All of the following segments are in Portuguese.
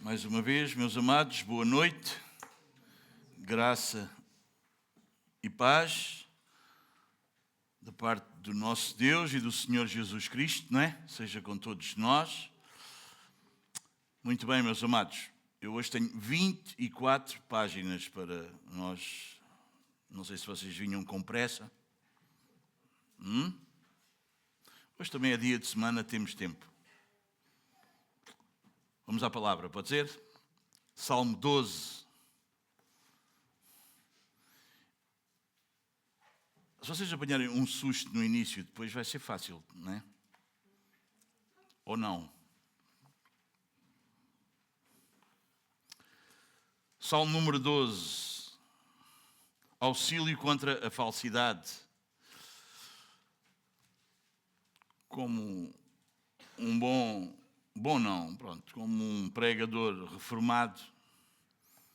Mais uma vez, meus amados, boa noite, graça e paz da parte do nosso Deus e do Senhor Jesus Cristo, não é? Seja com todos nós. Muito bem, meus amados, eu hoje tenho 24 páginas para nós. Não sei se vocês vinham com pressa. Hoje também é dia de semana, temos tempo. Vamos à palavra, pode ser? Salmo 12. Se vocês apanharem um susto no início, depois vai ser fácil, não é? Ou não? Salmo número 12. Auxílio contra a falsidade. Como como um pregador reformado,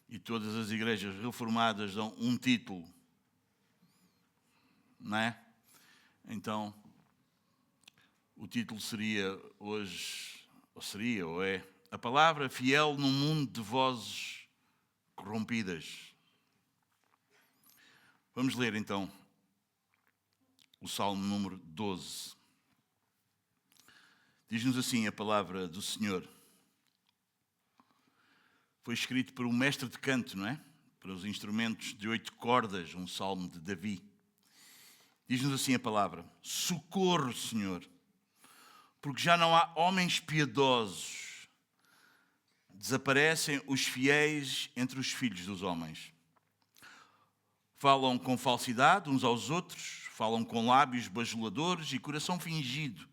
e todas as igrejas reformadas dão um título, não é? Então, o título seria hoje, ou é, a palavra fiel num mundo de vozes corrompidas. Vamos ler então o Salmo número 12. Diz-nos assim a palavra do Senhor. Foi escrito por um mestre de canto, não é? Para os instrumentos de 8 cordas, um salmo de Davi. Diz-nos assim a palavra: socorro, Senhor, porque já não há homens piedosos. Desaparecem os fiéis entre os filhos dos homens. Falam com falsidade uns aos outros, falam com lábios bajuladores e coração fingido.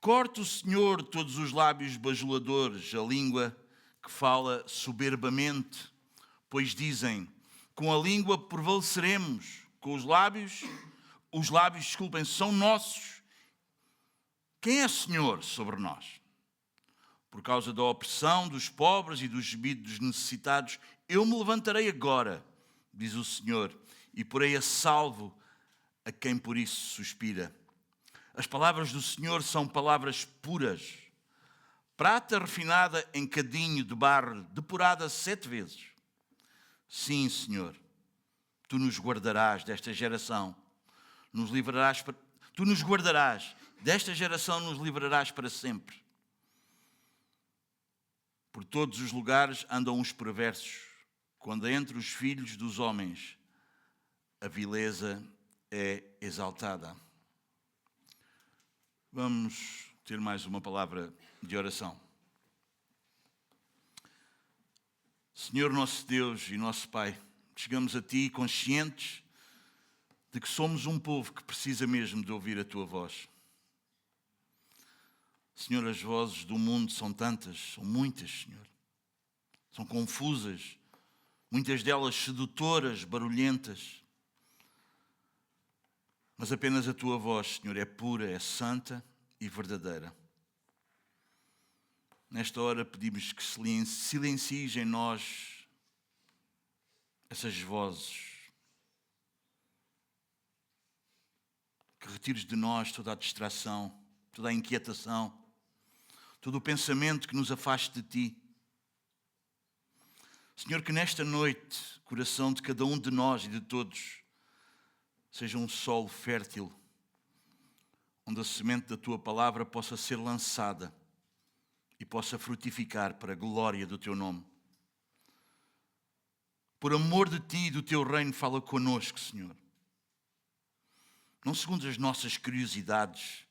Corta o Senhor todos os lábios bajuladores, a língua que fala soberbamente, pois dizem, com a língua prevaleceremos, com os lábios, são nossos. Quem é Senhor sobre nós? Por causa da opressão dos pobres e do gemido dos necessitados, eu me levantarei agora, diz o Senhor, e porei a salvo a quem por isso suspira. As palavras do Senhor são palavras puras, prata refinada em cadinho de barro, depurada 7 vezes. Sim, Senhor, Tu nos guardarás desta geração, Tu nos guardarás desta geração, nos livrarás para sempre. Por todos os lugares andam os perversos, quando entre os filhos dos homens a vileza é exaltada. Vamos ter mais uma palavra de oração. Senhor nosso Deus e nosso Pai, chegamos a Ti conscientes de que somos um povo que precisa mesmo de ouvir a Tua voz. Senhor, as vozes do mundo são tantas, são muitas, Senhor. São confusas, muitas delas sedutoras, barulhentas. Mas apenas a Tua voz, Senhor, é pura, é santa e verdadeira. Nesta hora pedimos que silencies em nós essas vozes. Que retires de nós toda a distração, toda a inquietação, todo o pensamento que nos afaste de Ti. Senhor, que nesta noite o coração de cada um de nós e de todos seja um solo fértil, onde a semente da Tua palavra possa ser lançada e possa frutificar para a glória do Teu nome. Por amor de Ti e do Teu reino, fala conosco, Senhor. Não segundo as nossas curiosidades,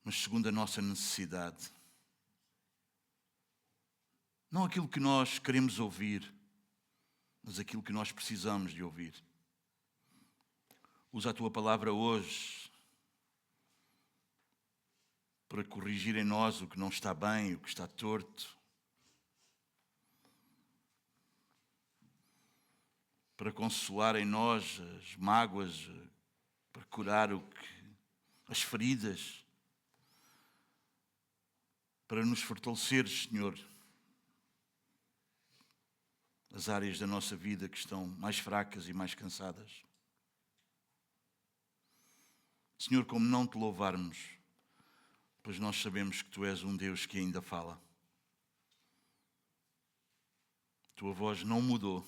mas segundo a nossa necessidade. Não aquilo que nós queremos ouvir, mas aquilo que nós precisamos de ouvir. Usa a Tua palavra hoje para corrigir em nós o que não está bem, o que está torto. Para consolar em nós as mágoas, para curar as feridas. Para nos fortalecer, Senhor, as áreas da nossa vida que estão mais fracas e mais cansadas. Senhor, como não Te louvarmos pois nós sabemos que Tu és um Deus que ainda fala. A Tua voz não mudou.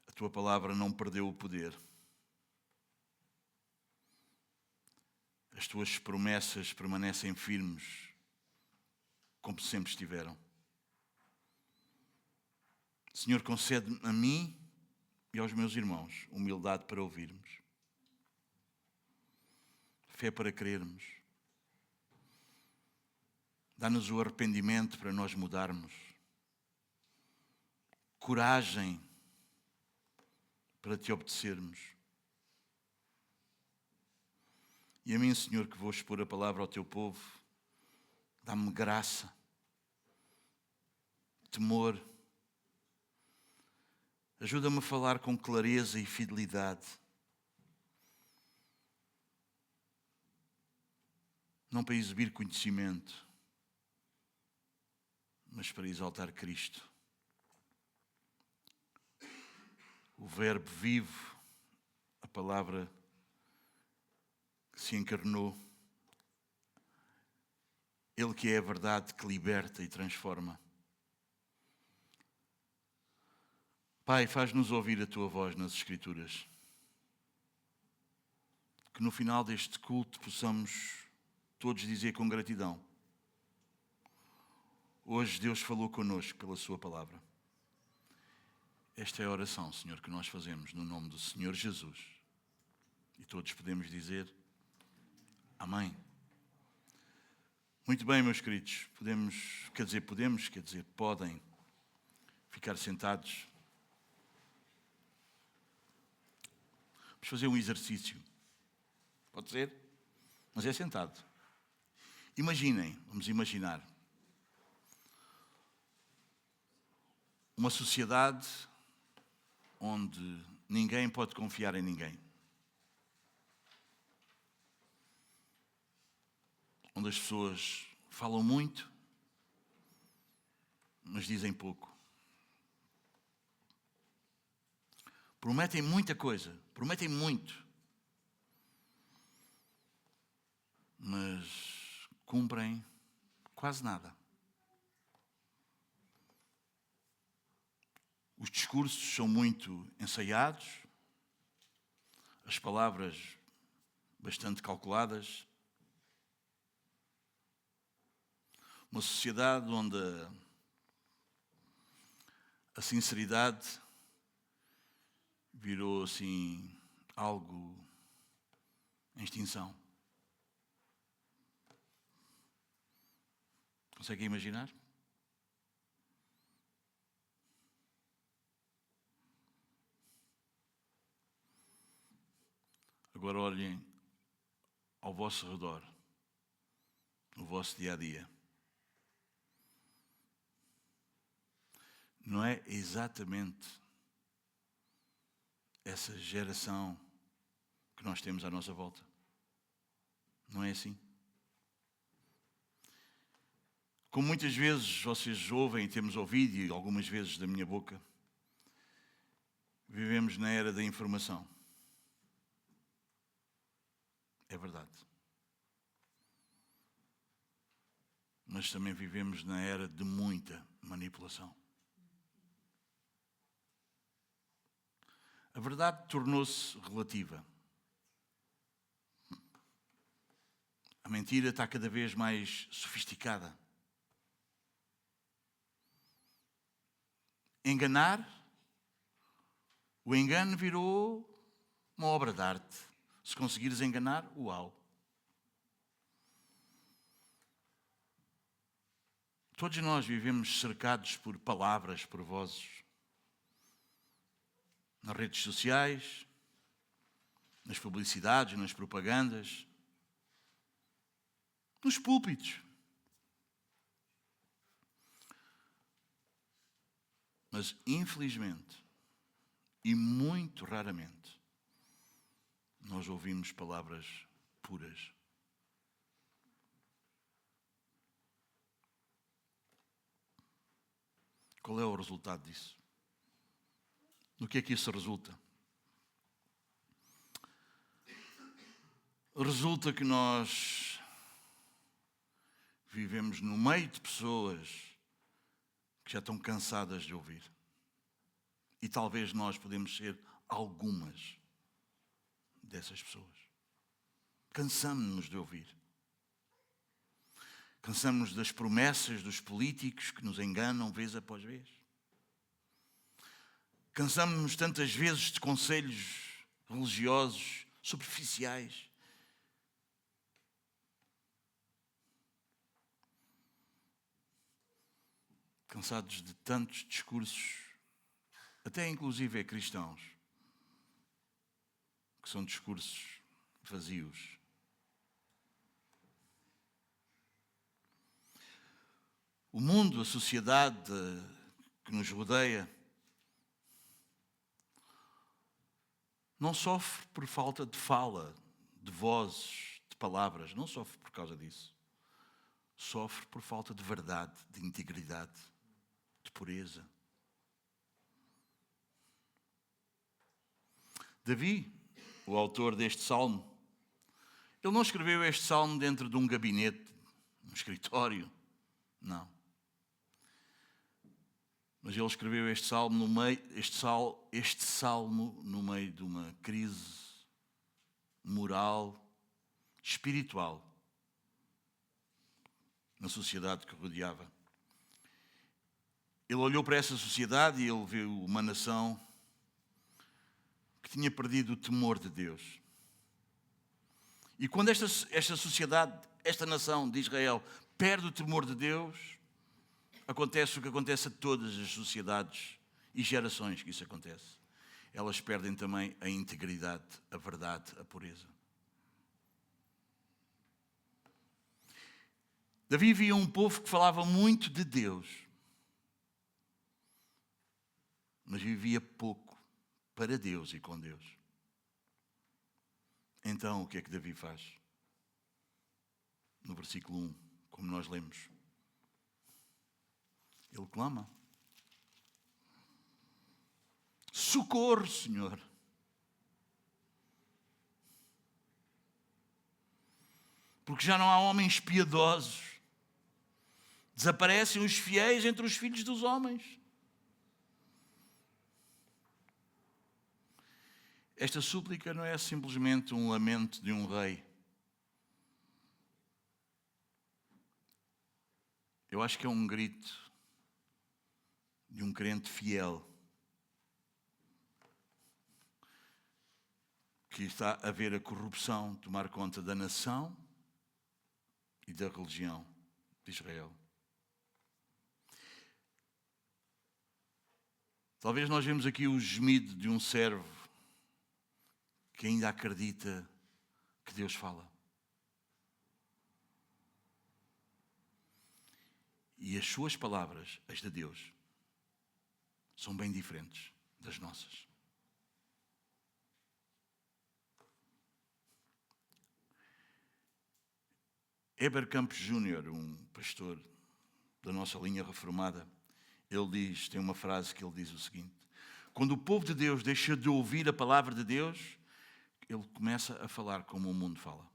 A Tua palavra não perdeu o poder. As Tuas promessas permanecem firmes, como sempre estiveram. Senhor, concede-me a mim e aos meus irmãos humildade para ouvirmos, fé para crermos. Dá-nos o arrependimento para nós mudarmos, coragem para Te obedecermos. E a mim, Senhor, que vou expor a palavra ao Teu povo, dá-me graça, temor. Ajuda-me a falar com clareza e fidelidade. Não para exibir conhecimento, mas para exaltar Cristo. O Verbo vivo, a palavra que se encarnou. Ele que é a verdade que liberta e transforma. Pai, faz-nos ouvir a Tua voz nas Escrituras. Que no final deste culto possamos todos dizer com gratidão: hoje Deus falou connosco pela Sua palavra. Esta é a oração, Senhor, que nós fazemos no nome do Senhor Jesus. E todos podemos dizer amém. Muito bem, meus queridos. Podem ficar sentados. Vamos fazer um exercício. Pode ser? Mas é sentado. Vamos imaginar uma sociedade onde ninguém pode confiar em ninguém. Onde as pessoas falam muito, mas dizem pouco. Prometem muita coisa, prometem muito, mas cumprem quase nada. Os discursos são muito ensaiados, as palavras bastante calculadas. Uma sociedade onde a sinceridade virou assim algo em extinção. Conseguem imaginar? Agora olhem ao vosso redor, no vosso dia-a-dia. Não é exatamente essa geração que nós temos à nossa volta? Não é assim? Como muitas vezes vocês ouvem, temos ouvido, e algumas vezes da minha boca, vivemos na era da informação. É verdade. Mas também vivemos na era de muita manipulação. A verdade tornou-se relativa. A mentira está cada vez mais sofisticada. O engano virou uma obra de arte. Se conseguires enganar, uau! Todos nós vivemos cercados por palavras, por vozes. Nas redes sociais, nas publicidades, nas propagandas, nos púlpitos. Mas, infelizmente, e muito raramente, nós ouvimos palavras puras. Qual é o resultado disso? No que é que isso resulta? Resulta que nós vivemos no meio de pessoas que já estão cansadas de ouvir. E talvez nós podemos ser algumas dessas pessoas. Cansamos-nos de ouvir. Cansamos-nos das promessas dos políticos que nos enganam vez após vez. Cansamos-nos tantas vezes de conselhos religiosos superficiais. Cansados de tantos discursos, até inclusive cristãos, que são discursos vazios. O mundo, a sociedade que nos rodeia, não sofre por falta de fala, de vozes, de palavras. Não sofre por causa disso. Sofre por falta de verdade, de integridade, de pureza. Davi, o autor deste salmo, ele não escreveu este salmo dentro de um gabinete, um escritório. Não. Mas ele escreveu este salmo no meio de uma crise moral, espiritual, na sociedade que o rodeava. Ele olhou para essa sociedade e ele viu uma nação que tinha perdido o temor de Deus. E quando esta sociedade, esta nação de Israel, perde o temor de Deus, acontece o que acontece a todas as sociedades e gerações que isso acontece. Elas perdem também a integridade, a verdade, a pureza. Davi via um povo que falava muito de Deus, mas vivia pouco para Deus e com Deus. Então, o que é que Davi faz? No versículo 1, como nós lemos, ele clama: socorro, Senhor. Porque já não há homens piedosos. Desaparecem os fiéis entre os filhos dos homens. Esta súplica não é simplesmente um lamento de um rei. Eu acho que é um grito de um crente fiel que está a ver a corrupção tomar conta da nação e da religião de Israel. Talvez nós vemos aqui o gemido de um servo que ainda acredita que Deus fala. E as suas palavras, as de Deus, são bem diferentes das nossas. Heber Campos Júnior, um pastor da nossa linha reformada, tem uma frase que ele diz o seguinte: quando o povo de Deus deixa de ouvir a palavra de Deus, ele começa a falar como o mundo fala.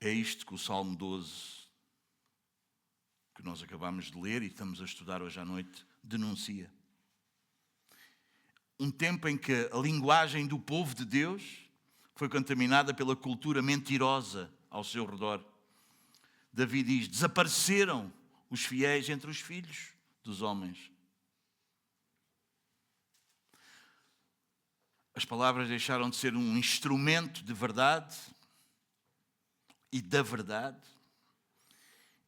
É isto que o Salmo 12, que nós acabamos de ler e estamos a estudar hoje à noite, denuncia. Um tempo em que a linguagem do povo de Deus foi contaminada pela cultura mentirosa ao seu redor. Davi diz: desapareceram os fiéis entre os filhos dos homens. As palavras deixaram de ser um instrumento de verdade e da verdade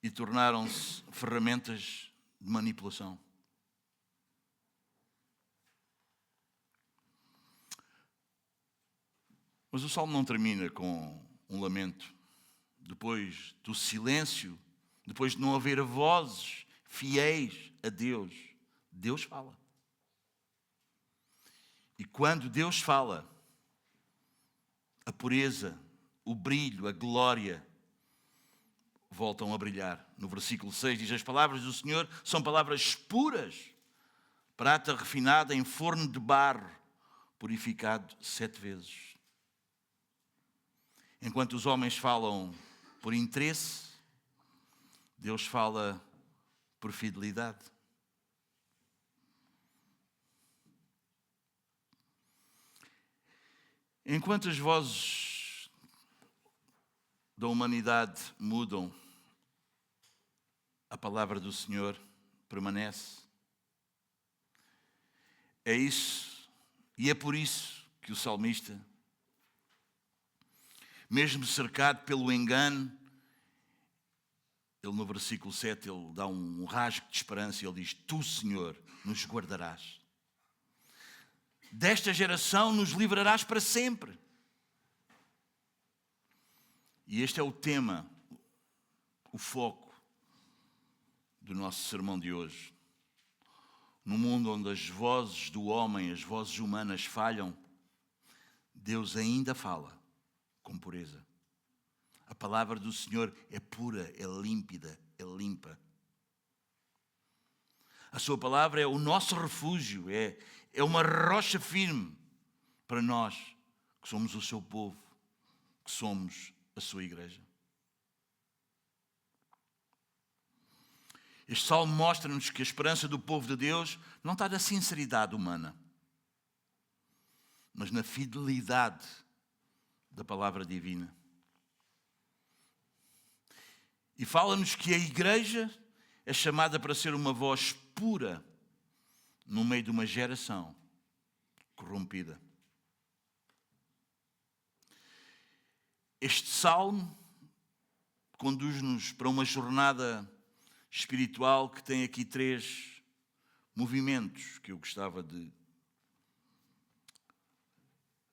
e tornaram-se ferramentas de manipulação. Mas o Salmo não termina com um lamento. Depois do silêncio, depois de não haver vozes fiéis a Deus, Deus fala. E quando Deus fala, a pureza, o brilho, a glória voltam a brilhar. No versículo 6 diz: as palavras do Senhor são palavras puras, prata refinada em forno de barro, purificado 7 vezes. Enquanto os homens falam por interesse, Deus fala por fidelidade. Enquanto as vozes da humanidade mudam, a palavra do Senhor permanece. É isso, e é por isso que o salmista, mesmo cercado pelo engano, ele no versículo 7, ele dá um rasgo de esperança e ele diz: Tu, Senhor, nos guardarás. Desta geração nos livrarás para sempre. E este é o tema, o foco do nosso sermão de hoje. No mundo onde as vozes do homem, as vozes humanas falham, Deus ainda fala com pureza. A palavra do Senhor é pura, é límpida, é limpa. A sua palavra é o nosso refúgio, é uma rocha firme para nós, que somos o seu povo, que somos a sua igreja. Este salmo mostra-nos que a esperança do povo de Deus não está na sinceridade humana, mas na fidelidade da palavra divina. E fala-nos que a igreja é chamada para ser uma voz pura no meio de uma geração corrompida. Este salmo conduz-nos para uma jornada espiritual que tem aqui 3 movimentos que eu gostava de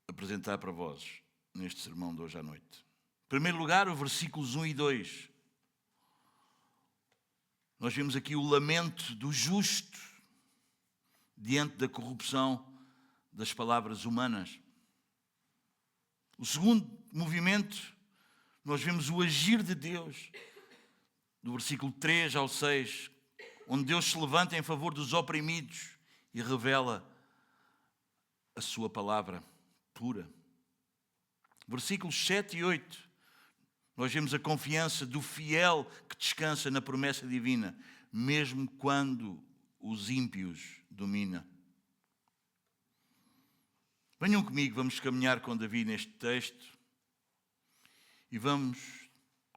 apresentar para vós neste sermão de hoje à noite. Em primeiro lugar, os versículos 1 e 2. Nós vemos aqui o lamento do justo diante da corrupção das palavras humanas. O segundo movimento, nós vemos o agir de Deus, do versículo 3 ao 6, onde Deus se levanta em favor dos oprimidos e revela a sua palavra pura. Versículos 7 e 8, nós vemos a confiança do fiel que descansa na promessa divina, mesmo quando os ímpios domina. Venham comigo, vamos caminhar com Davi neste texto e vamos,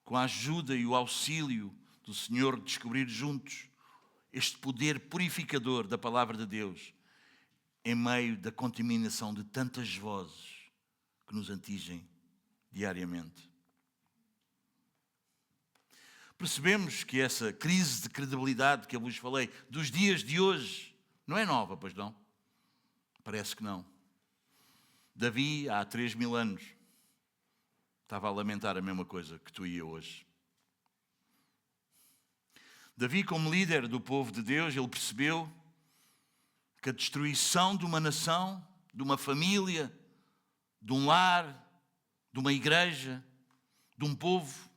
com a ajuda e o auxílio do Senhor, descobrir juntos este poder purificador da palavra de Deus em meio da contaminação de tantas vozes que nos atingem diariamente. Percebemos que essa crise de credibilidade que eu vos falei dos dias de hoje não é nova, pois não? Parece que não. Davi, há 3.000 anos, estava a lamentar a mesma coisa que tu e eu hoje. Davi, como líder do povo de Deus, ele percebeu que a destruição de uma nação, de uma família, de um lar, de uma igreja, de um povo,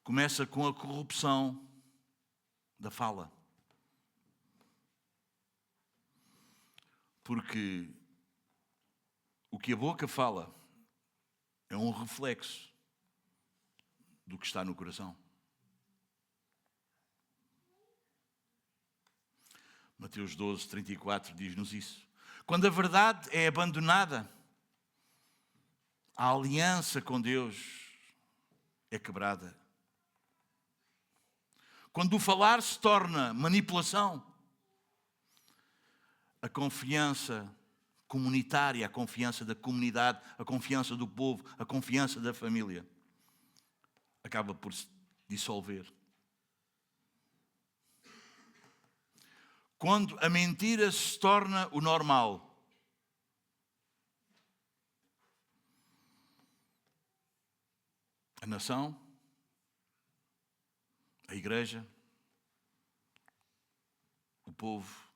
começa com a corrupção da fala. Porque o que a boca fala é um reflexo do que está no coração. Mateus 12, 34 diz-nos isso. Quando a verdade é abandonada, a aliança com Deus é quebrada. Quando o falar se torna manipulação, a confiança comunitária, a confiança da comunidade, a confiança do povo, a confiança da família, acaba por se dissolver. Quando a mentira se torna o normal, a nação, a igreja, o povo,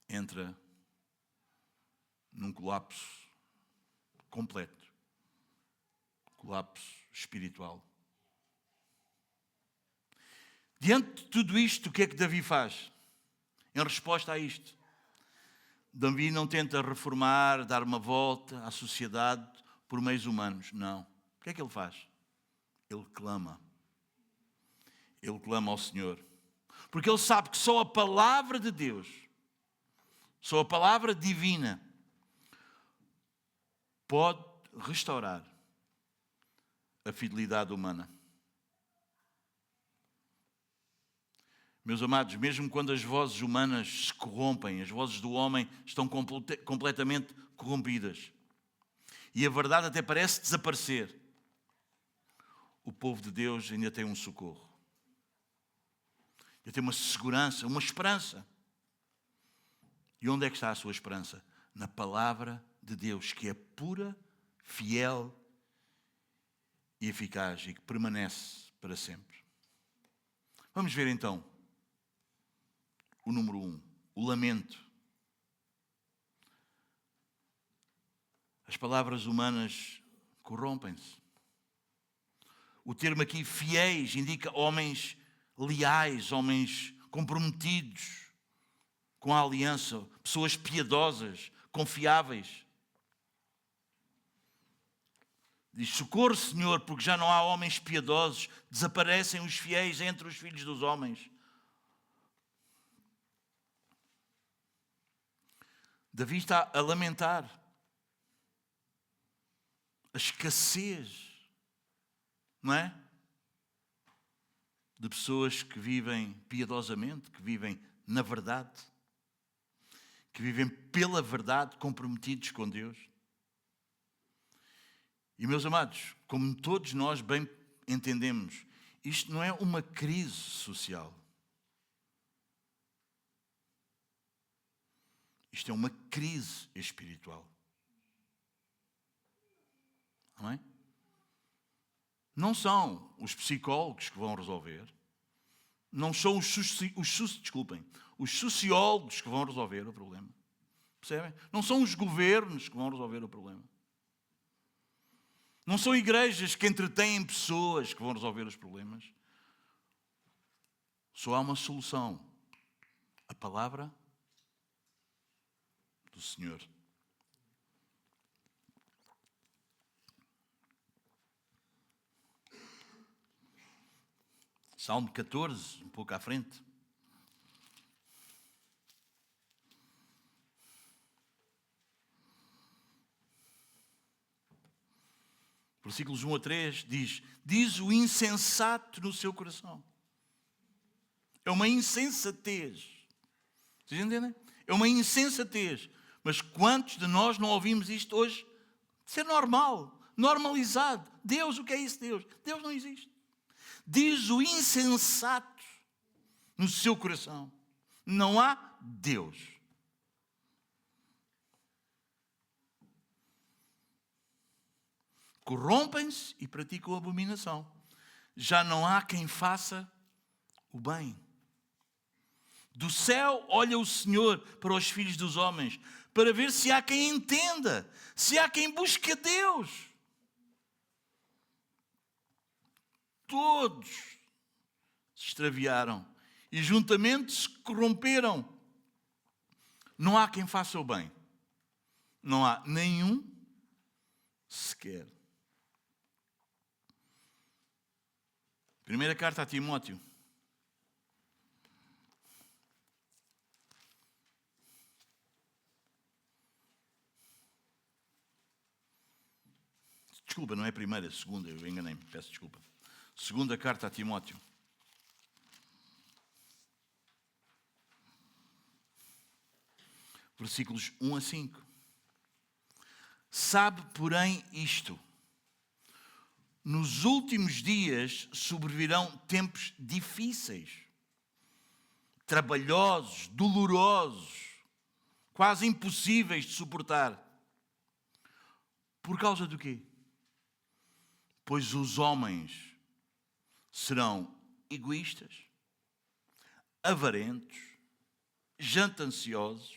entra num colapso completo, colapso espiritual. Diante de tudo isto, o que é que Davi faz? Em resposta a isto, Davi não tenta reformar, dar uma volta à sociedade por meios humanos. Não. O que é que ele faz? Ele clama. Ele clama ao Senhor. Porque ele sabe que só a palavra de Deus, só a palavra divina, pode restaurar a fidelidade humana. Meus amados, mesmo quando as vozes humanas se corrompem, as vozes do homem estão completamente corrompidas e a verdade até parece desaparecer, o povo de Deus ainda tem um socorro. Ainda tem uma segurança, uma esperança. E onde é que está a sua esperança? Na palavra de Deus, que é pura, fiel e eficaz e que permanece para sempre. Vamos ver então o número 1, o lamento. As palavras humanas corrompem-se. O termo aqui fiéis indica homens leais, homens comprometidos com a aliança, pessoas piedosas, confiáveis. Diz: socorro, Senhor, porque já não há homens piedosos, desaparecem os fiéis entre os filhos dos homens. Davi está a lamentar a escassez, não é? De pessoas que vivem piedosamente, que vivem na verdade, que vivem pela verdade, comprometidos com Deus. E, meus amados, como todos nós bem entendemos, isto não é uma crise social. Isto é uma crise espiritual. Não é? Não são os psicólogos que vão resolver. Não são os sociólogos que vão resolver o problema. Percebem? Não são os governos que vão resolver o problema. Não são igrejas que entretêm pessoas que vão resolver os problemas. Só há uma solução. A palavra do Senhor. Salmo 14, um pouco à frente. Versículos 1 a 3 diz o insensato no seu coração. É uma insensatez. Vocês entendem? É uma insensatez. Mas quantos de nós não ouvimos isto hoje? Ser normal, normalizado. Deus, o que é isso, Deus? Deus não existe. Diz o insensato no seu coração: não há Deus. Corrompem-se e praticam abominação. Já não há quem faça o bem. Do céu olha o Senhor para os filhos dos homens, para ver se há quem entenda, se há quem busque a Deus. Todos se extraviaram e juntamente se corromperam. Não há quem faça o bem. Não há nenhum sequer. Primeira carta a Timóteo. Desculpa, não é a primeira, é a segunda, eu enganei-me, peço desculpa. Segunda carta a Timóteo. Versículos 1 a 5. Sabe, porém, isto: nos últimos dias sobrevirão tempos difíceis, trabalhosos, dolorosos, quase impossíveis de suportar. Por causa do quê? Pois os homens serão egoístas, avarentos, jactanciosos,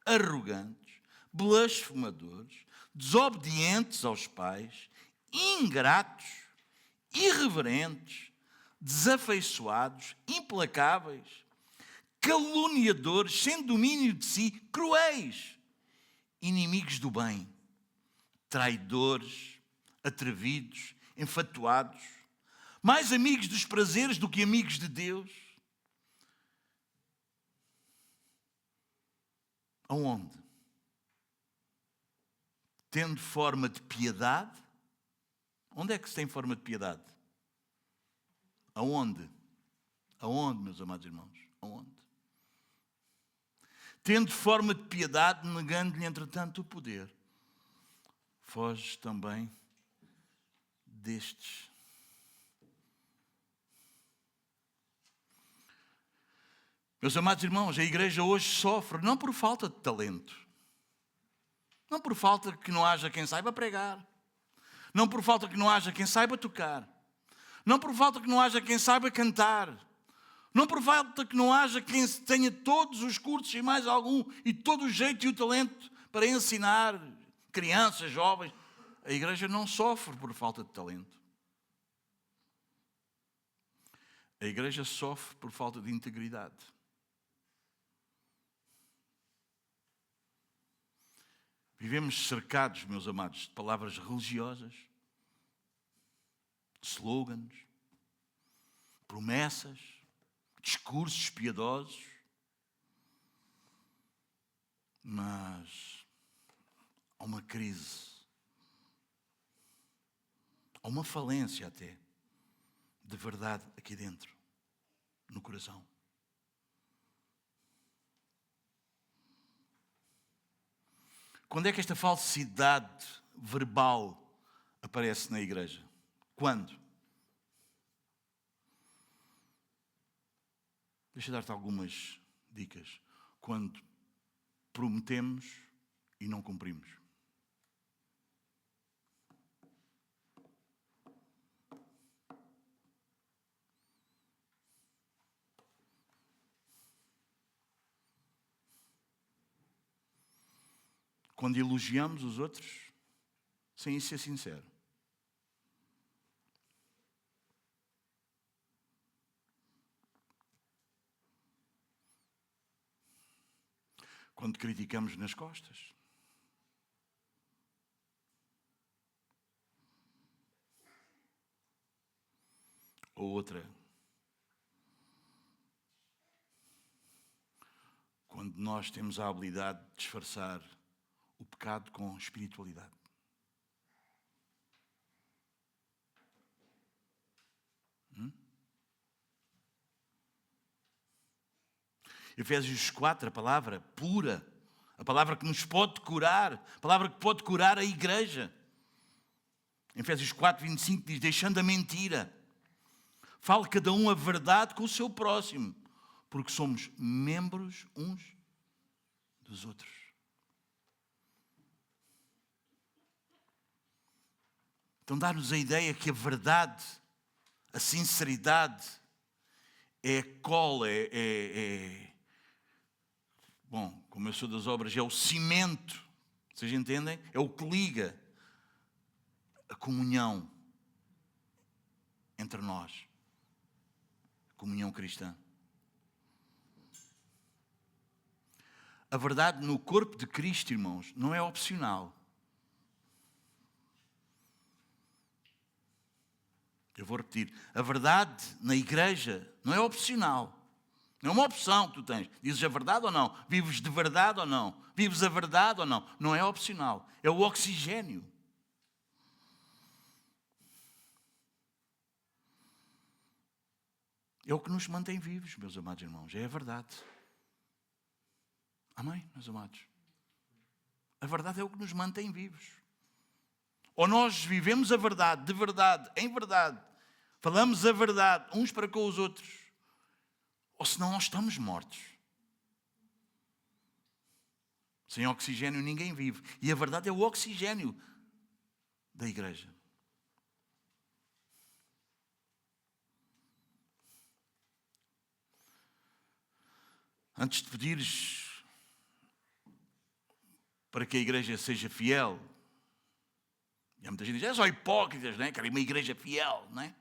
arrogantes, blasfemadores, desobedientes aos pais, ingratos, irreverentes, desafeiçoados, implacáveis, caluniadores, sem domínio de si, cruéis, inimigos do bem, traidores, atrevidos, enfatuados, mais amigos dos prazeres do que amigos de Deus. Aonde? Tendo forma de piedade. Onde é que se tem forma de piedade? Aonde? Aonde, meus amados irmãos? Aonde? Tendo forma de piedade, negando-lhe, entretanto, o poder. Foge também destes. Meus amados irmãos, a igreja hoje sofre não por falta de talento, não por falta que não haja quem saiba pregar, não por falta que não haja quem saiba tocar, não por falta que não haja quem saiba cantar, não por falta que não haja quem tenha todos os cursos e mais algum, e todo o jeito e o talento para ensinar crianças, jovens. A igreja não sofre por falta de talento. A igreja sofre por falta de integridade. Vivemos cercados, meus amados, de palavras religiosas, de slogans, promessas, discursos piedosos, mas há uma crise, há uma falência até, de verdade aqui dentro, no coração. Quando é que esta falsidade verbal aparece na igreja? Quando? Deixa eu dar-te algumas dicas. Quando prometemos e não cumprimos. Quando elogiamos os outros sem ser sincero. Quando criticamos nas costas. Ou outra. Quando nós temos a habilidade de disfarçar o pecado com espiritualidade. Efésios 4, a palavra pura, a palavra que nos pode curar, a palavra que pode curar a igreja. Em Efésios 4, 25 diz, deixando a mentira, fale cada um a verdade com o seu próximo, porque somos membros uns dos outros. Então dá-nos a ideia que a verdade, a sinceridade, é a cola, bom, como eu sou das obras, é o cimento, vocês entendem? É o que liga a comunhão entre nós, a comunhão cristã. A verdade no corpo de Cristo, irmãos, não é opcional. Eu vou repetir, a verdade na igreja não é opcional. Não é uma opção que tu tens. Dizes a verdade ou não? Vives de verdade ou não? Vives a verdade ou não? Não é opcional. É o oxigênio. É o que nos mantém vivos, meus amados irmãos. É a verdade. Amém, meus amados? A verdade é o que nos mantém vivos. Ou nós vivemos a verdade, de verdade, em verdade. Falamos a verdade uns para com os outros. Ou senão nós estamos mortos. Sem oxigênio ninguém vive. E a verdade é o oxigênio da igreja. Antes de pedires para que a igreja seja fiel, e há muita gente que diz, é só hipócritas, não é? Querem uma igreja fiel, não é?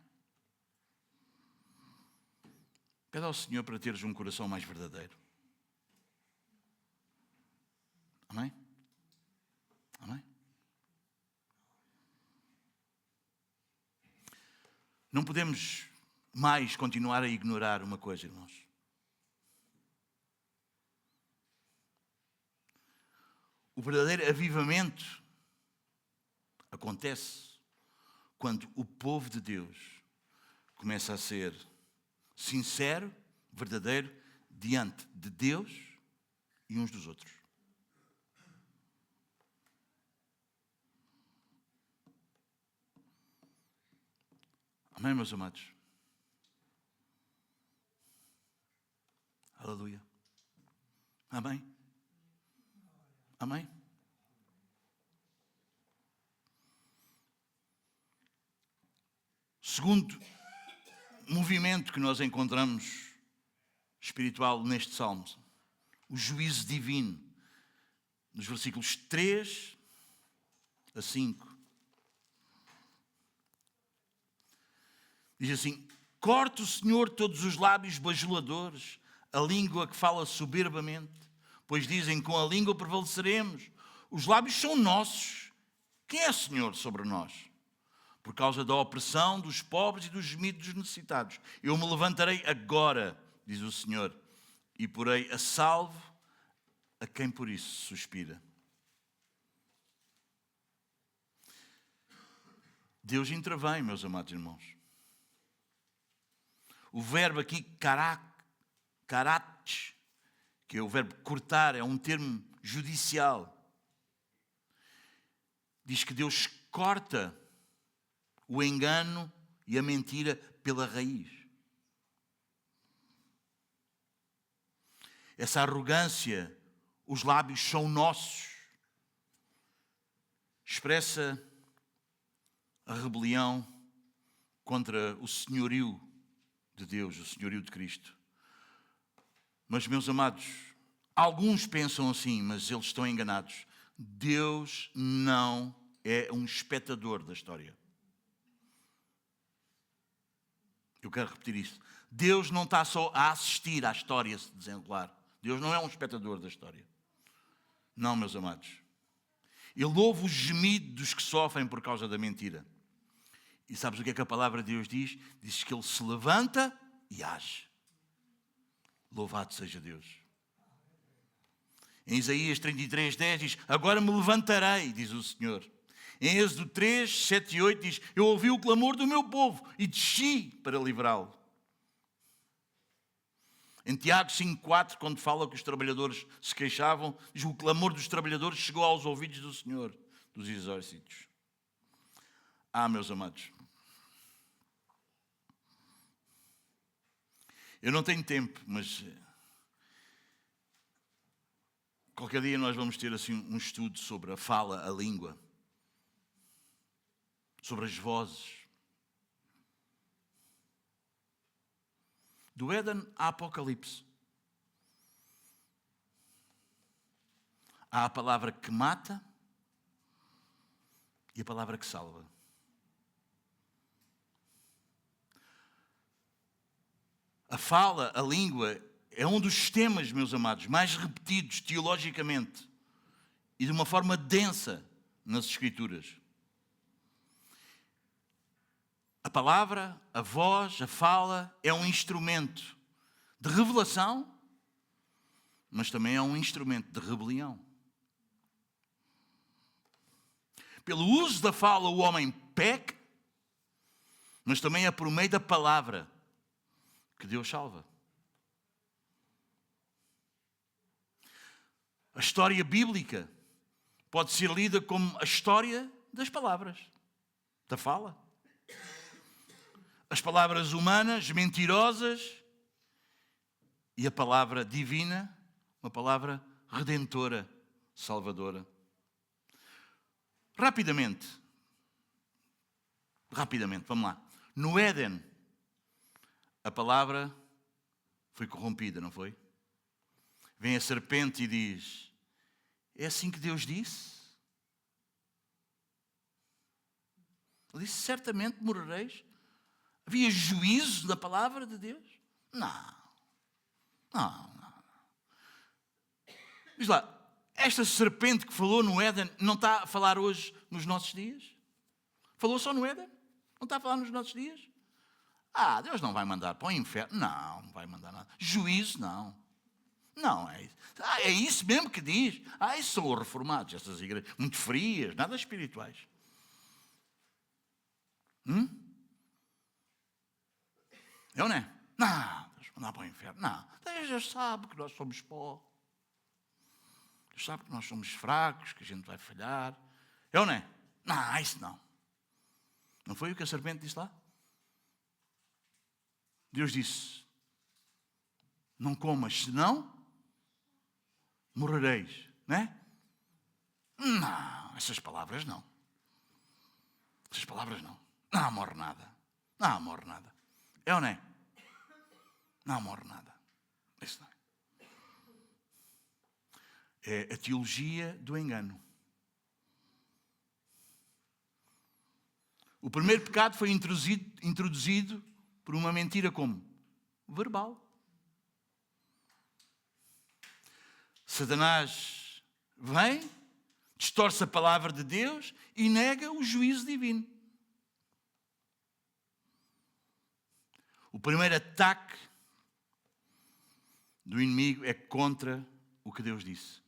Pede ao Senhor para teres um coração mais verdadeiro. Amém? Amém? Não podemos mais continuar a ignorar uma coisa, irmãos. O verdadeiro avivamento acontece quando o povo de Deus começa a ser sincero, verdadeiro, diante de Deus e uns dos outros. Amém, meus amados? Aleluia. Amém? Amém? Segundo movimento que nós encontramos espiritual neste Salmo, o juízo divino, nos versículos 3 a 5. Diz assim: corta o Senhor todos os lábios bajuladores, a língua que fala soberbamente, pois dizem, com a língua prevaleceremos. Os lábios são nossos. Quem é Senhor sobre nós? Por causa da opressão dos pobres e dos gemidos dos necessitados. Eu me levantarei agora, diz o Senhor, e porei a salvo a quem por isso suspira. Deus intervém, meus amados irmãos. O verbo aqui, karach, que é o verbo cortar, é um termo judicial. Diz que Deus corta o engano e a mentira pela raiz. Essa arrogância, os lábios são nossos, expressa a rebelião contra o senhorio de Deus, o senhorio de Cristo. Mas, meus amados, alguns pensam assim, mas eles estão enganados. Deus não é um espectador da história. Eu quero repetir isto. Deus não está só a assistir à história se desenrolar. Deus não é um espectador da história. Não, meus amados. Ele ouve o gemido dos que sofrem por causa da mentira. E sabes o que é que a palavra de Deus diz? Diz que Ele se levanta e age. Louvado seja Deus. Em Isaías 33:10 diz: agora me levantarei, diz o Senhor. Em Êxodo 3, 7 e 8 diz: eu ouvi o clamor do meu povo e desci para livrá-lo. Em Tiago 5:4, quando fala que os trabalhadores se queixavam, diz: o clamor dos trabalhadores chegou aos ouvidos do Senhor dos exércitos. Meus amados, eu não tenho tempo, mas qualquer dia nós vamos ter assim um estudo sobre a fala, a língua, sobre as vozes. Do Éden à Apocalipse. Há a palavra que mata e a palavra que salva. A fala, a língua, é um dos temas, meus amados, mais repetidos teologicamente e de uma forma densa nas Escrituras. A palavra, a voz, a fala é um instrumento de revelação, mas também é um instrumento de rebelião. Pelo uso da fala o homem peca, mas também é por meio da palavra que Deus salva. A história bíblica pode ser lida como a história das palavras, da fala. As palavras humanas, mentirosas, e a palavra divina, uma palavra redentora, salvadora. Rapidamente, vamos lá. No Éden, a palavra foi corrompida, não foi? Vem a serpente e diz: é assim que Deus disse? Ele disse: certamente morareis. Havia juízo da palavra de Deus? Não. Não. Diz lá, esta serpente que falou no Éden não está a falar hoje nos nossos dias? Falou só no Éden? Não está a falar nos nossos dias? Deus não vai mandar para o inferno. Não vai mandar nada. Juízo, não. Não é isso. É isso mesmo que diz. Isso são os reformados, essas igrejas muito frias, nada espirituais. Eu não é? Não, Deus mandar para o inferno. Não, Deus já sabe que nós somos pó. Deus sabe que nós somos fracos, que a gente vai falhar. Eu não é? Não, isso não. Não foi o que a serpente disse lá? Deus disse, não comas, senão morrereis, não é? Não, essas palavras não. Essas palavras não. Não morre nada. Não morre nada. É ou não é? Não morre nada. Isso não é. É a teologia do engano. O primeiro pecado foi introduzido por uma mentira como? Verbal. Satanás vem, distorce a palavra de Deus e nega o juízo divino. O primeiro ataque do inimigo é contra o que Deus disse.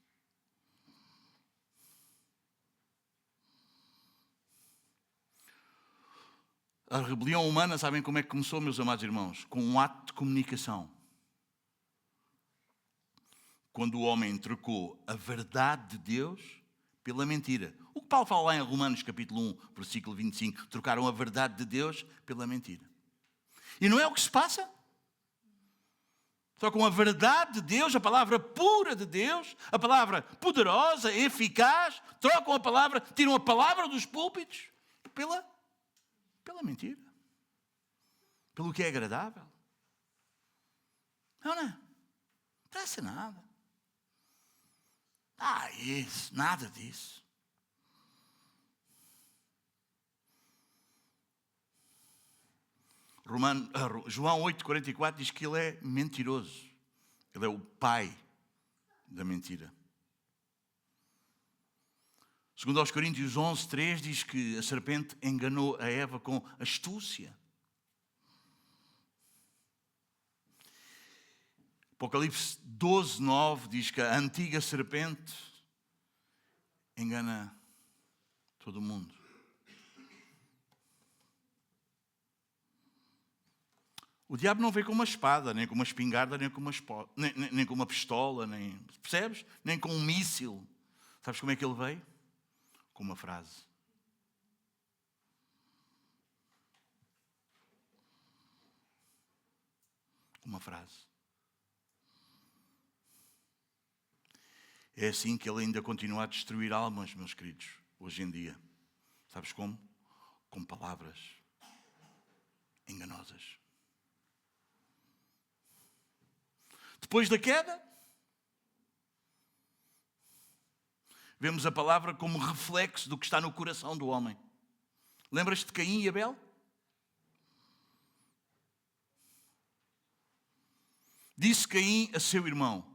A rebelião humana, sabem como é que começou, meus amados irmãos? Com um ato de comunicação. Quando o homem trocou a verdade de Deus pela mentira. O que Paulo fala lá em Romanos capítulo 1, versículo 25. Trocaram a verdade de Deus pela mentira. E não é o que se passa? Trocam a verdade de Deus, a palavra pura de Deus, a palavra poderosa, eficaz, trocam a palavra, tiram a palavra dos púlpitos pela mentira. Pelo que é agradável. Não é? Não interessa nada. Isso, nada disso. João 8,44 diz que ele é mentiroso. Ele é o pai da mentira. Segundo aos Coríntios 11,3 diz que a serpente enganou a Eva com astúcia. Apocalipse 12,9 diz que a antiga serpente engana todo mundo. O diabo não veio com uma espada, nem com uma espingarda, nem com uma pistola, percebes? Nem com um míssil. Sabes como é que ele veio? Com uma frase. Uma frase. É assim que ele ainda continua a destruir almas, meus queridos, hoje em dia. Sabes como? Com palavras enganosas. Depois da queda, vemos a palavra como reflexo do que está no coração do homem. Lembras-te de Caim e Abel? Disse Caim a seu irmão.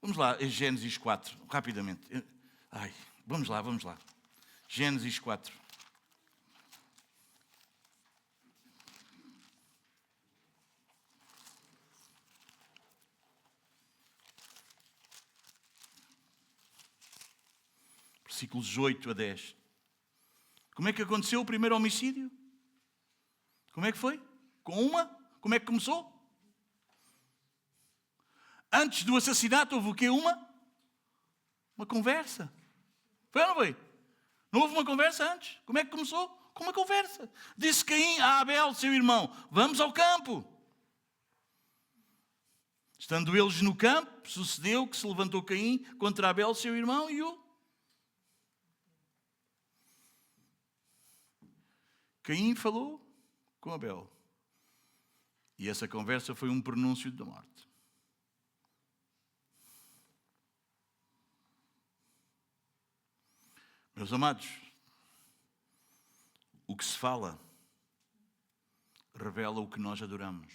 Vamos lá, Gênesis 4, rapidamente. Vamos lá. Gênesis 4. Versículos 8 a 10. Como é que aconteceu o primeiro homicídio? Como é que foi? Como é que começou? Antes do assassinato houve o quê? Uma conversa. Foi ou não foi? Não houve uma conversa antes? Como é que começou? Com uma conversa. Disse Caim a Abel, seu irmão, vamos ao campo. Estando eles no campo, sucedeu que se levantou Caim contra Abel, seu irmão, e Caim falou com Abel. E essa conversa foi um pronúncio da morte. Meus amados, o que se fala revela o que nós adoramos.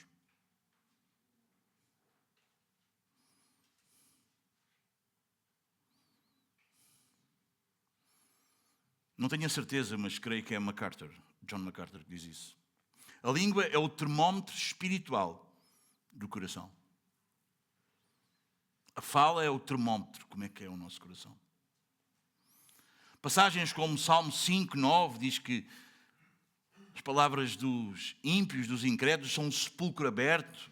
Não tenho a certeza, mas creio que é John MacArthur que diz isso. A língua é o termómetro espiritual do coração. A fala é o termómetro, como é que é o nosso coração. Passagens como Salmo 5, 9, diz que as palavras dos ímpios, dos incrédulos, são um sepulcro aberto.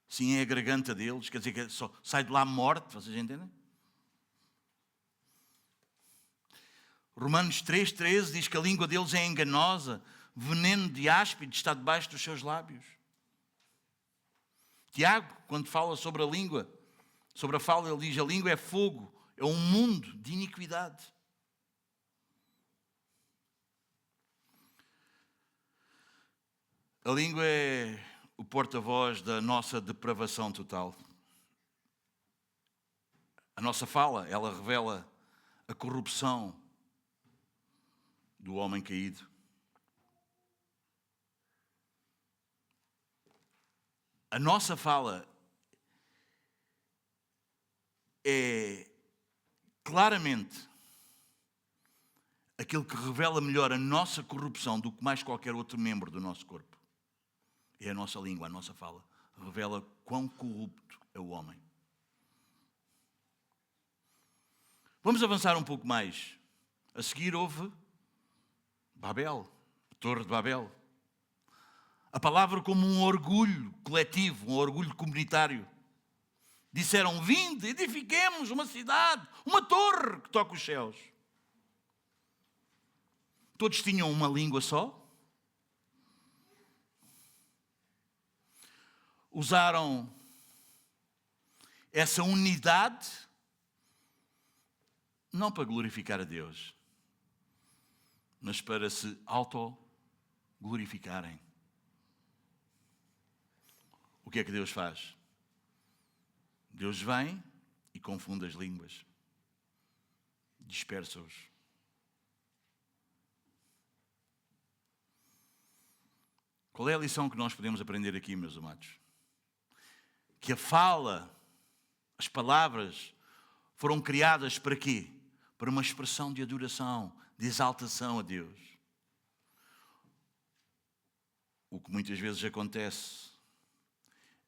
Sim, é a garganta deles, quer dizer que só sai de lá morte, vocês entendem? Romanos 3,13 diz que a língua deles é enganosa, veneno de áspide está debaixo dos seus lábios. Tiago, quando fala sobre a língua, sobre a fala, ele diz: a língua é fogo, é um mundo de iniquidade. A língua é o porta-voz da nossa depravação total. A nossa fala, ela revela a corrupção do homem caído. A nossa fala é claramente aquilo que revela melhor a nossa corrupção do que mais qualquer outro membro do nosso corpo. É a nossa língua, a nossa fala. Revela quão corrupto é o homem. Vamos avançar um pouco mais. A seguir houve Babel, a Torre de Babel. A palavra como um orgulho coletivo, um orgulho comunitário. Disseram: vinde, edifiquemos uma cidade, uma torre que toca os céus. Todos tinham uma língua só. Usaram essa unidade não para glorificar a Deus, mas para se auto-glorificarem. O que é que Deus faz? Deus vem e confunde as línguas, dispersa-os. Qual é a lição que nós podemos aprender aqui, meus amados? Que a fala, as palavras, foram criadas para quê? Para uma expressão de adoração, de exaltação a Deus. O que muitas vezes acontece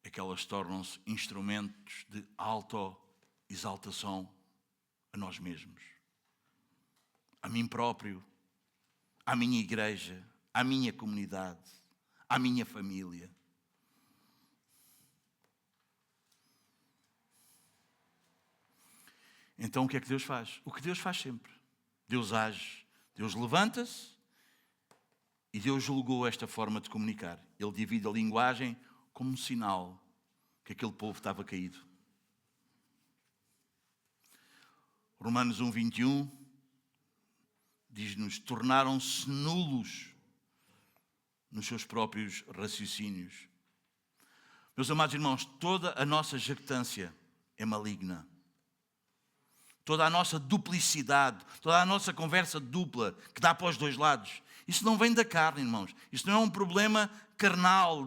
é que elas tornam-se instrumentos de auto-exaltação a nós mesmos, a mim próprio, à minha igreja, à minha comunidade, à minha família. Então o que é que Deus faz? O que Deus faz sempre. Deus age, Deus levanta-se e Deus julgou esta forma de comunicar. Ele divide a linguagem como um sinal que aquele povo estava caído. Romanos 1:21 diz-nos: tornaram-se nulos nos seus próprios raciocínios. Meus amados irmãos, toda a nossa jactância é maligna. Toda a nossa duplicidade, toda a nossa conversa dupla que dá para os dois lados, isso não vem da carne, irmãos. Isso não é um problema carnal.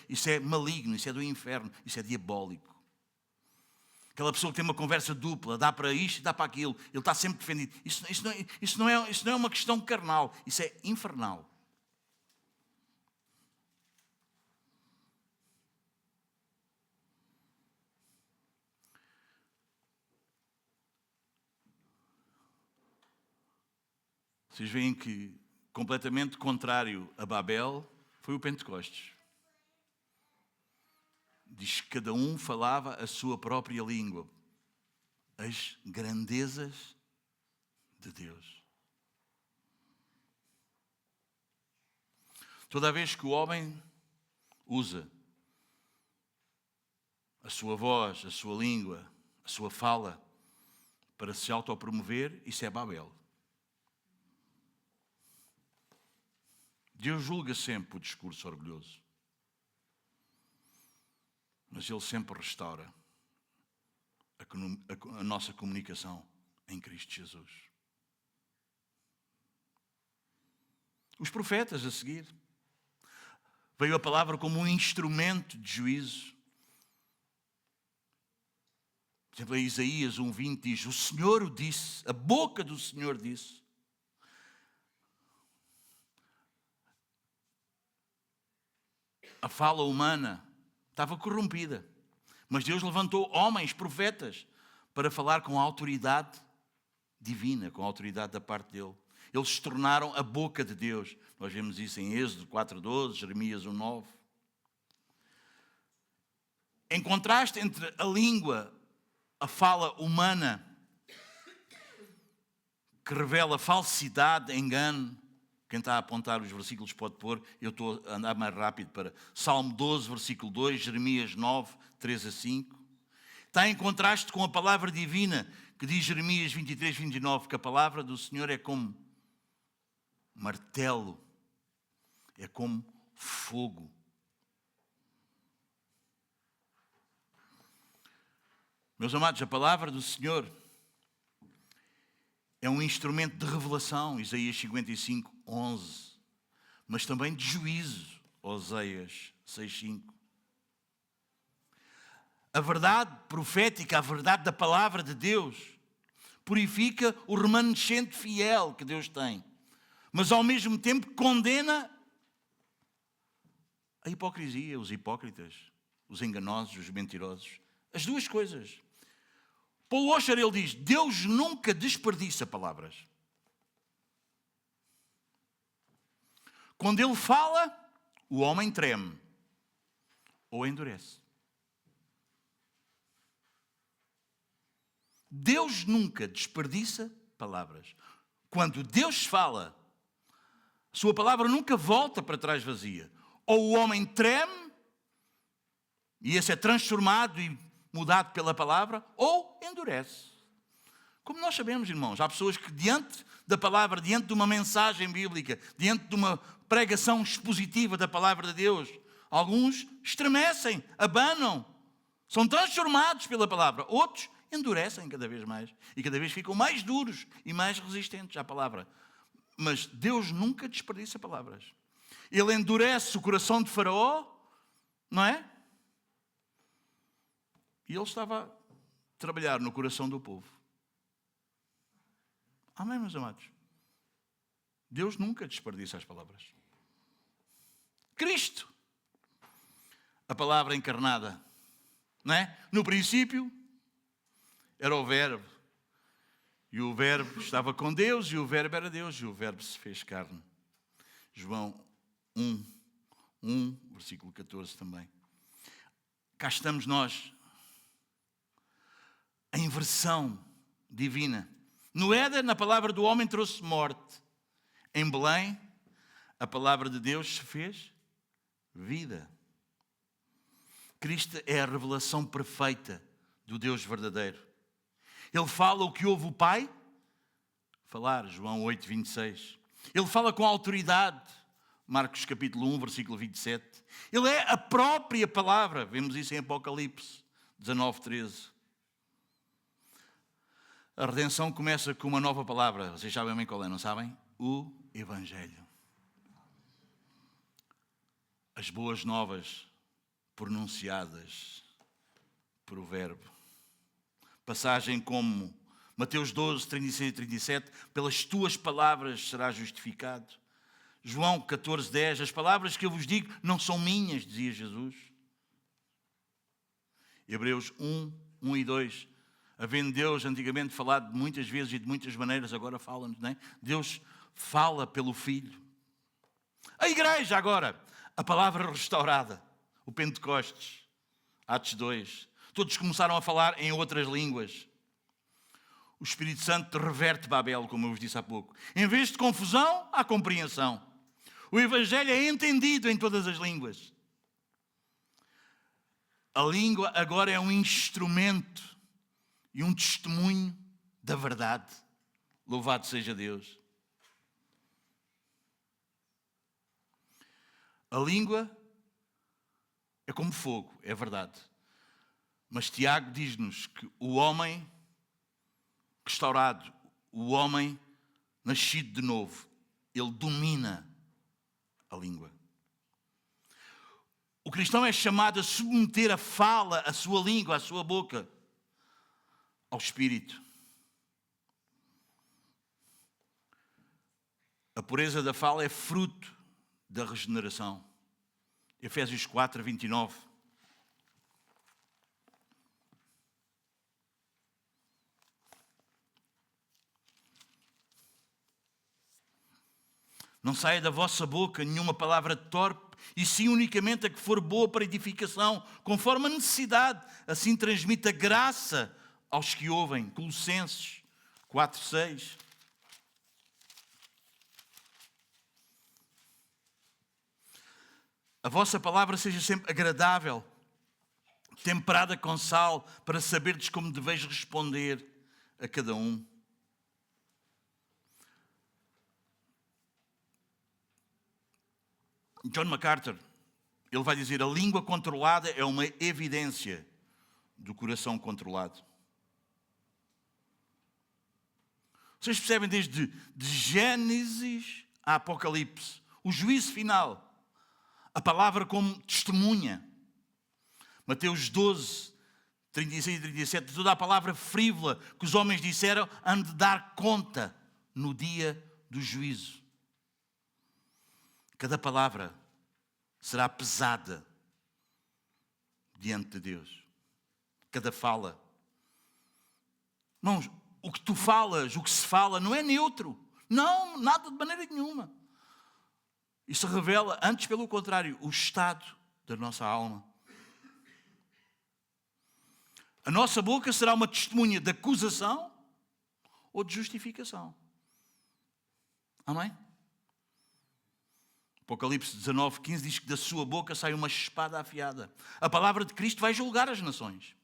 Isso é maligno, isso é do inferno, isso é diabólico. Aquela pessoa que tem uma conversa dupla, dá para isto e dá para aquilo, ele está sempre defendido. Isso não é uma questão carnal, isso é infernal. Vocês veem que completamente contrário a Babel foi o Pentecostes. Diz que cada um falava a sua própria língua. As grandezas de Deus. Toda vez que o homem usa a sua voz, a sua língua, a sua fala para se autopromover, isso é Babel. Deus julga sempre o discurso orgulhoso. Mas Ele sempre restaura a nossa comunicação em Cristo Jesus. Os profetas a seguir. Veio a palavra como um instrumento de juízo. Por exemplo, em Isaías 1:20 diz: o Senhor o disse, a boca do Senhor disse. A fala humana estava corrompida. Mas Deus levantou homens, profetas, para falar com a autoridade divina, com a autoridade da parte dele. Eles se tornaram a boca de Deus. Nós vemos isso em Êxodo 4:12, Jeremias 1:9. Em contraste entre a língua, a fala humana, que revela falsidade, engano. Quem está a apontar os versículos pode pôr. Eu estou a andar mais rápido para Salmo 12, versículo 2, Jeremias 9, 3-5. Está em contraste com a palavra divina, que diz Jeremias 23, 29, que a palavra do Senhor é como martelo, é como fogo. Meus amados, a palavra do Senhor é um instrumento de revelação, Isaías 55, 11, mas também de juízo, Oséias 6:5. A verdade profética, a verdade da palavra de Deus, purifica o remanescente fiel que Deus tem, mas ao mesmo tempo condena a hipocrisia, os hipócritas, os enganosos, os mentirosos. As duas coisas. Paul Washer, ele diz, Deus nunca desperdiça palavras. Quando ele fala, o homem treme ou endurece. Deus nunca desperdiça palavras. Quando Deus fala, a sua palavra nunca volta para trás vazia. Ou o homem treme, e esse é transformado e mudado pela palavra, ou endurece. Como nós sabemos, irmãos, há pessoas que diante da palavra, diante de uma mensagem bíblica, diante de uma pregação expositiva da palavra de Deus, alguns estremecem, abanam, são transformados pela palavra. Outros endurecem cada vez mais e cada vez ficam mais duros e mais resistentes à palavra. Mas Deus nunca desperdiça palavras. Ele endurece o coração de Faraó, não é? E ele estava a trabalhar no coração do povo. Amém, meus amados? Deus nunca desperdiça as palavras. Cristo, a palavra encarnada, não é? No princípio era o Verbo, e o Verbo estava com Deus, e o Verbo era Deus, e o Verbo se fez carne. João 1, versículo 14 também. Cá estamos nós, a inversão divina. No Éden, a palavra do homem trouxe morte. Em Belém, a palavra de Deus se fez vida. Cristo é a revelação perfeita do Deus verdadeiro. Ele fala o que ouve o Pai falar, João 8, 26. Ele fala com autoridade, Marcos capítulo 1, versículo 27. Ele é a própria palavra, vemos isso em Apocalipse 19, 13. A redenção começa com uma nova palavra. Vocês sabem bem qual é, não sabem? O Evangelho. As boas novas pronunciadas por o Verbo. Passagem como Mateus 12, 36 e 37. Pelas tuas palavras serás justificado. João 14, 10. As palavras que eu vos digo não são minhas, dizia Jesus. Hebreus 1 e 2. Havendo Deus antigamente falado muitas vezes e de muitas maneiras, agora fala-nos, não é? Deus fala pelo Filho. A igreja agora, a palavra restaurada, o Pentecostes, Atos 2. Todos começaram a falar em outras línguas. O Espírito Santo reverte Babel, como eu vos disse há pouco. Em vez de confusão, há compreensão. O Evangelho é entendido em todas as línguas. A língua agora é um instrumento e um testemunho da verdade. Louvado seja Deus. A língua é como fogo, é verdade. Mas Tiago diz-nos que o homem restaurado, o homem nascido de novo, ele domina a língua. O cristão é chamado a submeter a fala, a sua língua, a sua boca, ao Espírito. A pureza da fala é fruto da regeneração. Efésios 4, 29. Não saia da vossa boca nenhuma palavra torpe, e sim unicamente a que for boa para edificação, conforme a necessidade. Assim transmita graça aos que ouvem. Colossenses 4, 6. A vossa palavra seja sempre agradável, temperada com sal, para saberdes como deveis responder a cada um. John MacArthur, ele vai dizer: a língua controlada é uma evidência do coração controlado. Vocês percebem desde de Gênesis a Apocalipse, o juízo final, a palavra como testemunha. Mateus 12, 36 e 37, toda a palavra frívola que os homens disseram han de dar conta no dia do juízo. Cada palavra será pesada diante de Deus. Cada fala. Não, o que tu falas, o que se fala, não é neutro. Não, nada de maneira nenhuma. Isso revela, antes pelo contrário, o estado da nossa alma. A nossa boca será uma testemunha de acusação ou de justificação. Amém? Apocalipse 19, 15 diz que da sua boca sai uma espada afiada. A palavra de Cristo vai julgar as nações.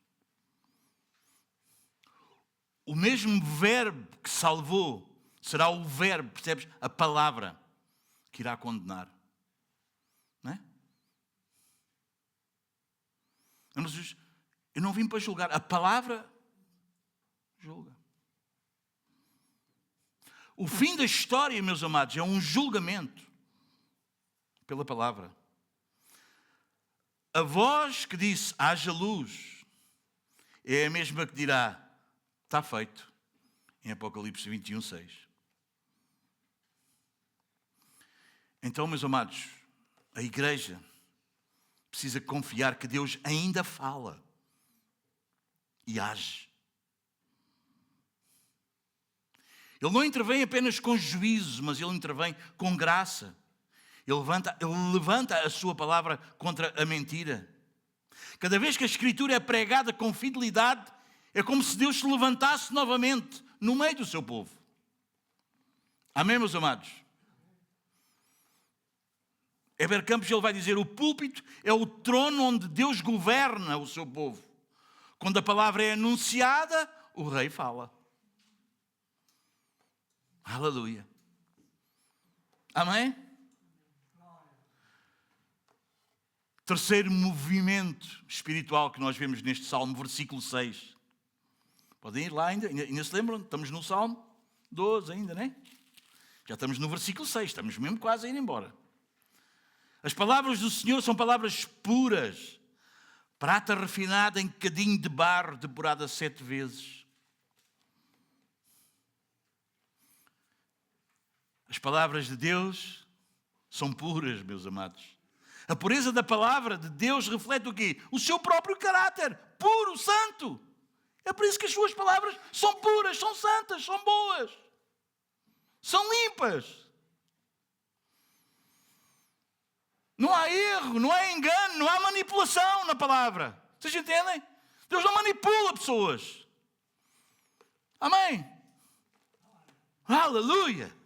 O mesmo verbo que salvou será o verbo, percebes? A palavra que irá condenar. Não é? Eu não vim para julgar. A palavra julga. O fim da história, meus amados, é um julgamento pela palavra. A voz que disse haja luz é a mesma que dirá está feito, em Apocalipse 21, 6. Então, meus amados, a igreja precisa confiar que Deus ainda fala e age. Ele não intervém apenas com juízo, mas ele intervém com graça. Ele levanta a sua palavra contra a mentira. Cada vez que a Escritura é pregada com fidelidade, é como se Deus se levantasse novamente no meio do seu povo. Amém, meus amados? Heber Campos, ele vai dizer: o púlpito é o trono onde Deus governa o seu povo. Quando a palavra é anunciada, o rei fala. Aleluia. Amém? Terceiro movimento espiritual que nós vemos neste Salmo, versículo 6. Podem ir lá ainda se lembram? Estamos no Salmo 12 ainda, não é? Já estamos no versículo 6, estamos mesmo quase a ir embora. As palavras do Senhor são palavras puras, prata refinada em cadinho de barro, depurada 7 vezes. As palavras de Deus são puras, meus amados. A pureza da palavra de Deus reflete o quê? O seu próprio caráter, puro, santo. É por isso que as suas palavras são puras, são santas, são boas, são limpas. Não há erro, não há engano, não há manipulação na palavra. Vocês entendem? Deus não manipula pessoas. Amém? Aleluia!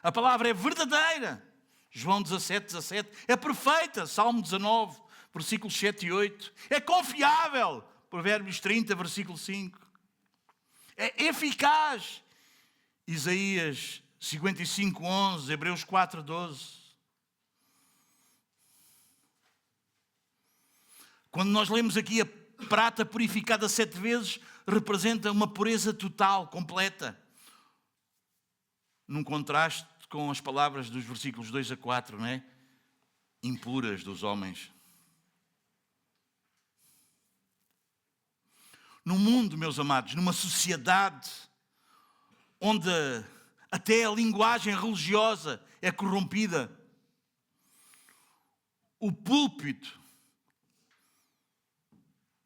A palavra é verdadeira. João 17, 17. É perfeita. Salmo 19, versículos 7 e 8. É confiável. Provérbios 30, versículo 5. É eficaz. Isaías 55, 11. Hebreus 4, 12. Quando nós lemos aqui a prata purificada 7 vezes, representa uma pureza total, completa. Num contraste com as palavras dos versículos 2 a 4, não é? Impuras dos homens. No mundo, meus amados, numa sociedade onde até a linguagem religiosa é corrompida o púlpito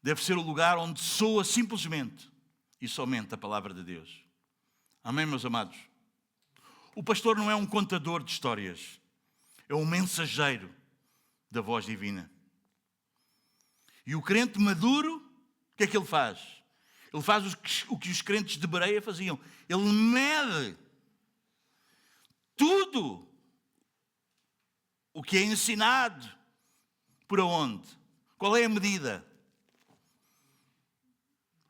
deve ser o lugar onde soa simplesmente e somente a palavra de Deus. Amém, meus amados? O pastor não é um contador de histórias, é um mensageiro da voz divina. E o crente maduro, o que é que ele faz? Ele faz o que os crentes de Bereia faziam. Ele mede tudo o que é ensinado. Por onde? Qual é a medida?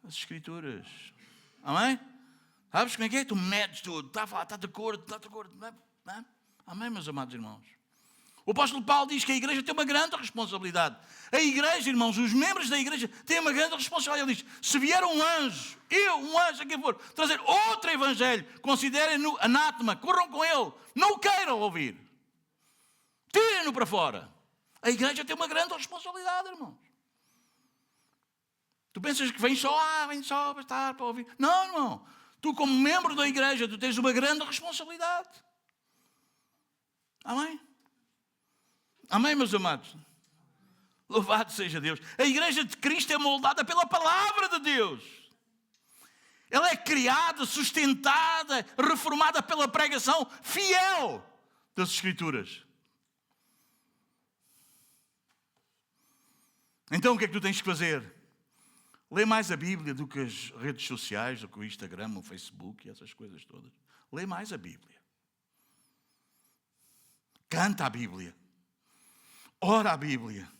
As Escrituras. Amém? Sabes como é que é? Tu medes tudo. Está de acordo, está de acordo. Não é? Amém, meus amados irmãos? O apóstolo Paulo diz que a igreja tem uma grande responsabilidade. A igreja, irmãos, os membros da igreja têm uma grande responsabilidade. Ele diz, se vier um anjo, a quem for, trazer outro evangelho, considerem-no anátema, corram com ele, não o queiram ouvir. Tirem-no para fora. A igreja tem uma grande responsabilidade, irmãos. Tu pensas que vem só para estar, para ouvir. Não, irmão. Tu, como membro da igreja, tu tens uma grande responsabilidade. Amém? Amém, meus amados? Louvado seja Deus. A igreja de Cristo é moldada pela palavra de Deus. Ela é criada, sustentada, reformada pela pregação fiel das Escrituras. Então o que é que tu tens que fazer? Lê mais a Bíblia do que as redes sociais, do que o Instagram, o Facebook e essas coisas todas. Lê mais a Bíblia. Canta a Bíblia. Ora a Bíblia.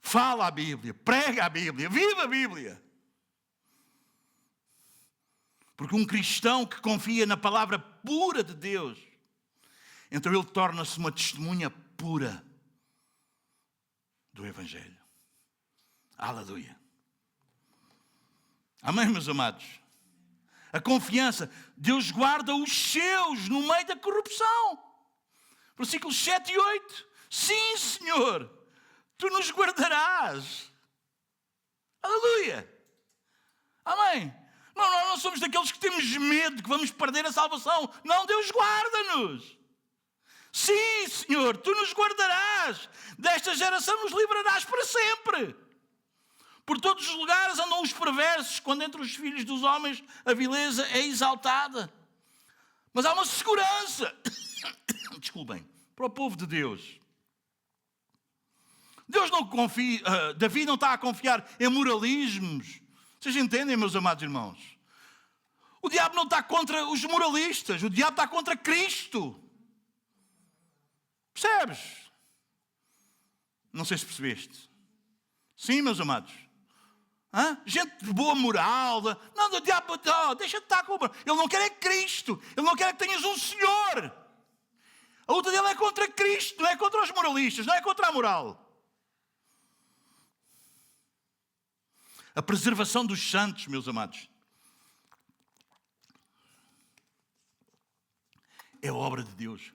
Fala a Bíblia. Prega a Bíblia. Viva a Bíblia. Porque um cristão que confia na palavra pura de Deus, então ele torna-se uma testemunha pura do Evangelho. Aleluia. Amém, meus amados? A confiança. Deus guarda os seus no meio da corrupção. Versículos 7 e 8. Sim, Senhor, Tu nos guardarás. Aleluia. Amém. Não, nós não somos daqueles que temos medo que vamos perder a salvação. Não, Deus guarda-nos. Sim, Senhor, Tu nos guardarás. Desta geração nos livrarás para sempre. Por todos os lugares andam os perversos, quando entre os filhos dos homens a vileza é exaltada. Mas há uma segurança, desculpem, para o povo de Deus. Deus não confia, Davi não está a confiar em moralismos. Vocês entendem, meus amados irmãos? O diabo não está contra os moralistas, o diabo está contra Cristo. Percebes? Não sei se percebeste. Sim, meus amados. Gente de boa moral. Não, o diabo, deixa de estar com o... Ele não quer é Cristo. Ele não quer que tenhas um Senhor. A luta dele é contra Cristo, não é contra os moralistas, não é contra a moral. A preservação dos santos, meus amados, é obra de Deus.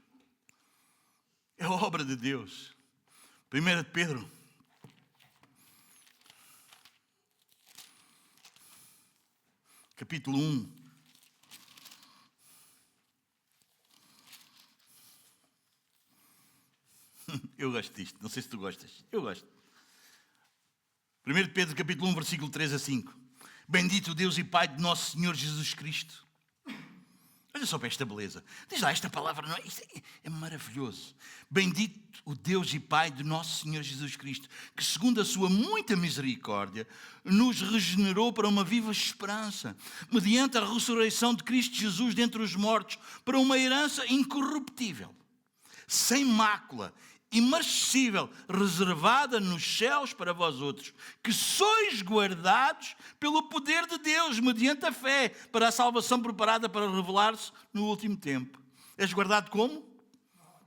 É obra de Deus. 1 de Pedro. Capítulo 1. Eu gosto disto. Não sei se tu gostas. Eu gosto. 1 de Pedro, capítulo 1, versículo 3 a 5. Bendito o Deus e Pai de nosso Senhor Jesus Cristo. Olha só para esta beleza. Diz lá, esta palavra não é? Isto é maravilhoso. Bendito o Deus e Pai de nosso Senhor Jesus Cristo, que segundo a sua muita misericórdia, nos regenerou para uma viva esperança, mediante a ressurreição de Cristo Jesus dentre os mortos, para uma herança incorruptível, sem mácula, imarcessível, reservada nos céus para vós outros, que sois guardados pelo poder de Deus, mediante a fé, para a salvação preparada para revelar-se no último tempo. És guardado como?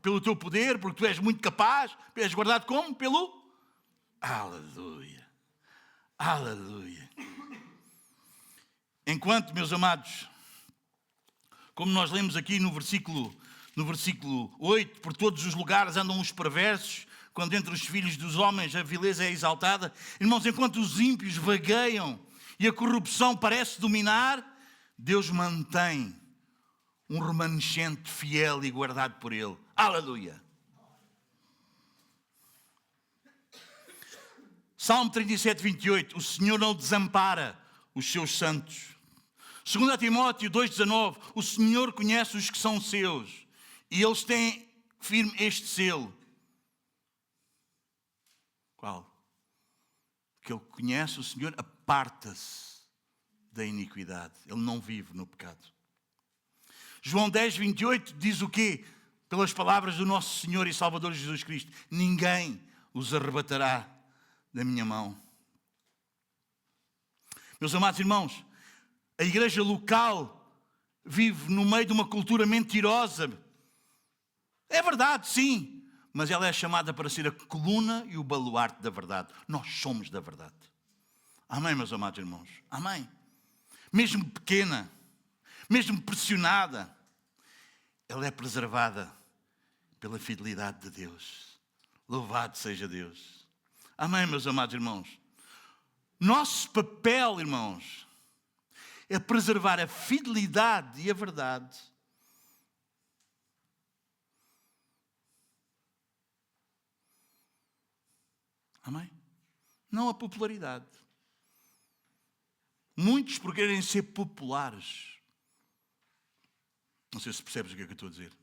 Pelo teu poder, porque tu és muito capaz. És guardado como? Pelo... Aleluia. Aleluia. Enquanto, meus amados, como nós lemos aqui no versículo 8, por todos os lugares andam os perversos, quando entre os filhos dos homens a vileza é exaltada. Irmãos, enquanto os ímpios vagueiam e a corrupção parece dominar, Deus mantém um remanescente fiel e guardado por Ele. Aleluia! Salmo 37, 28. O Senhor não desampara os seus santos. 2 Timóteo 2,19. O Senhor conhece os que são seus. E eles têm firme este selo. Qual? Que ele conhece o Senhor, aparta-se da iniquidade. Ele não vive no pecado. João 10, 28 diz o quê? Pelas palavras do nosso Senhor e Salvador Jesus Cristo. Ninguém os arrebatará da minha mão. Meus amados irmãos, a igreja local vive no meio de uma cultura mentirosa. É verdade, sim. Mas ela é chamada para ser a coluna e o baluarte da verdade. Nós somos da verdade. Amém, meus amados irmãos? Amém. Mesmo pequena, mesmo pressionada, ela é preservada pela fidelidade de Deus. Louvado seja Deus. Amém, meus amados irmãos? Nosso papel, irmãos, é preservar a fidelidade e a verdade. Amém? Não a popularidade. Muitos por querem ser populares. Não sei se percebes o que é que eu estou a dizer.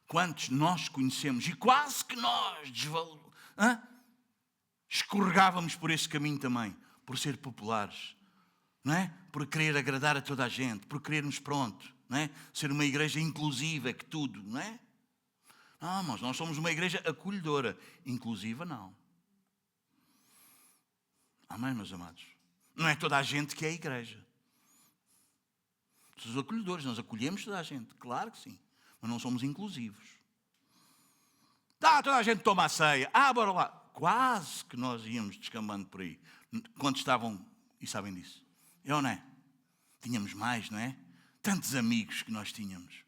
Quantos nós conhecemos e quase que nós escorregávamos por esse caminho também, por ser populares, não é? Por querer agradar a toda a gente, por querermos pronto, não é? Ser uma igreja inclusiva, que tudo, não é? Não, mas nós somos uma igreja acolhedora, inclusiva não. Amém, meus amados? Não é toda a gente que é a igreja. Somos acolhedores, nós acolhemos toda a gente, claro que sim, mas não somos inclusivos. Toda a gente toma a ceia, bora lá. Quase que nós íamos descambando por aí. Quantos estavam e sabem disso? Eu não é? Tínhamos mais, não é? Tantos amigos que nós tínhamos.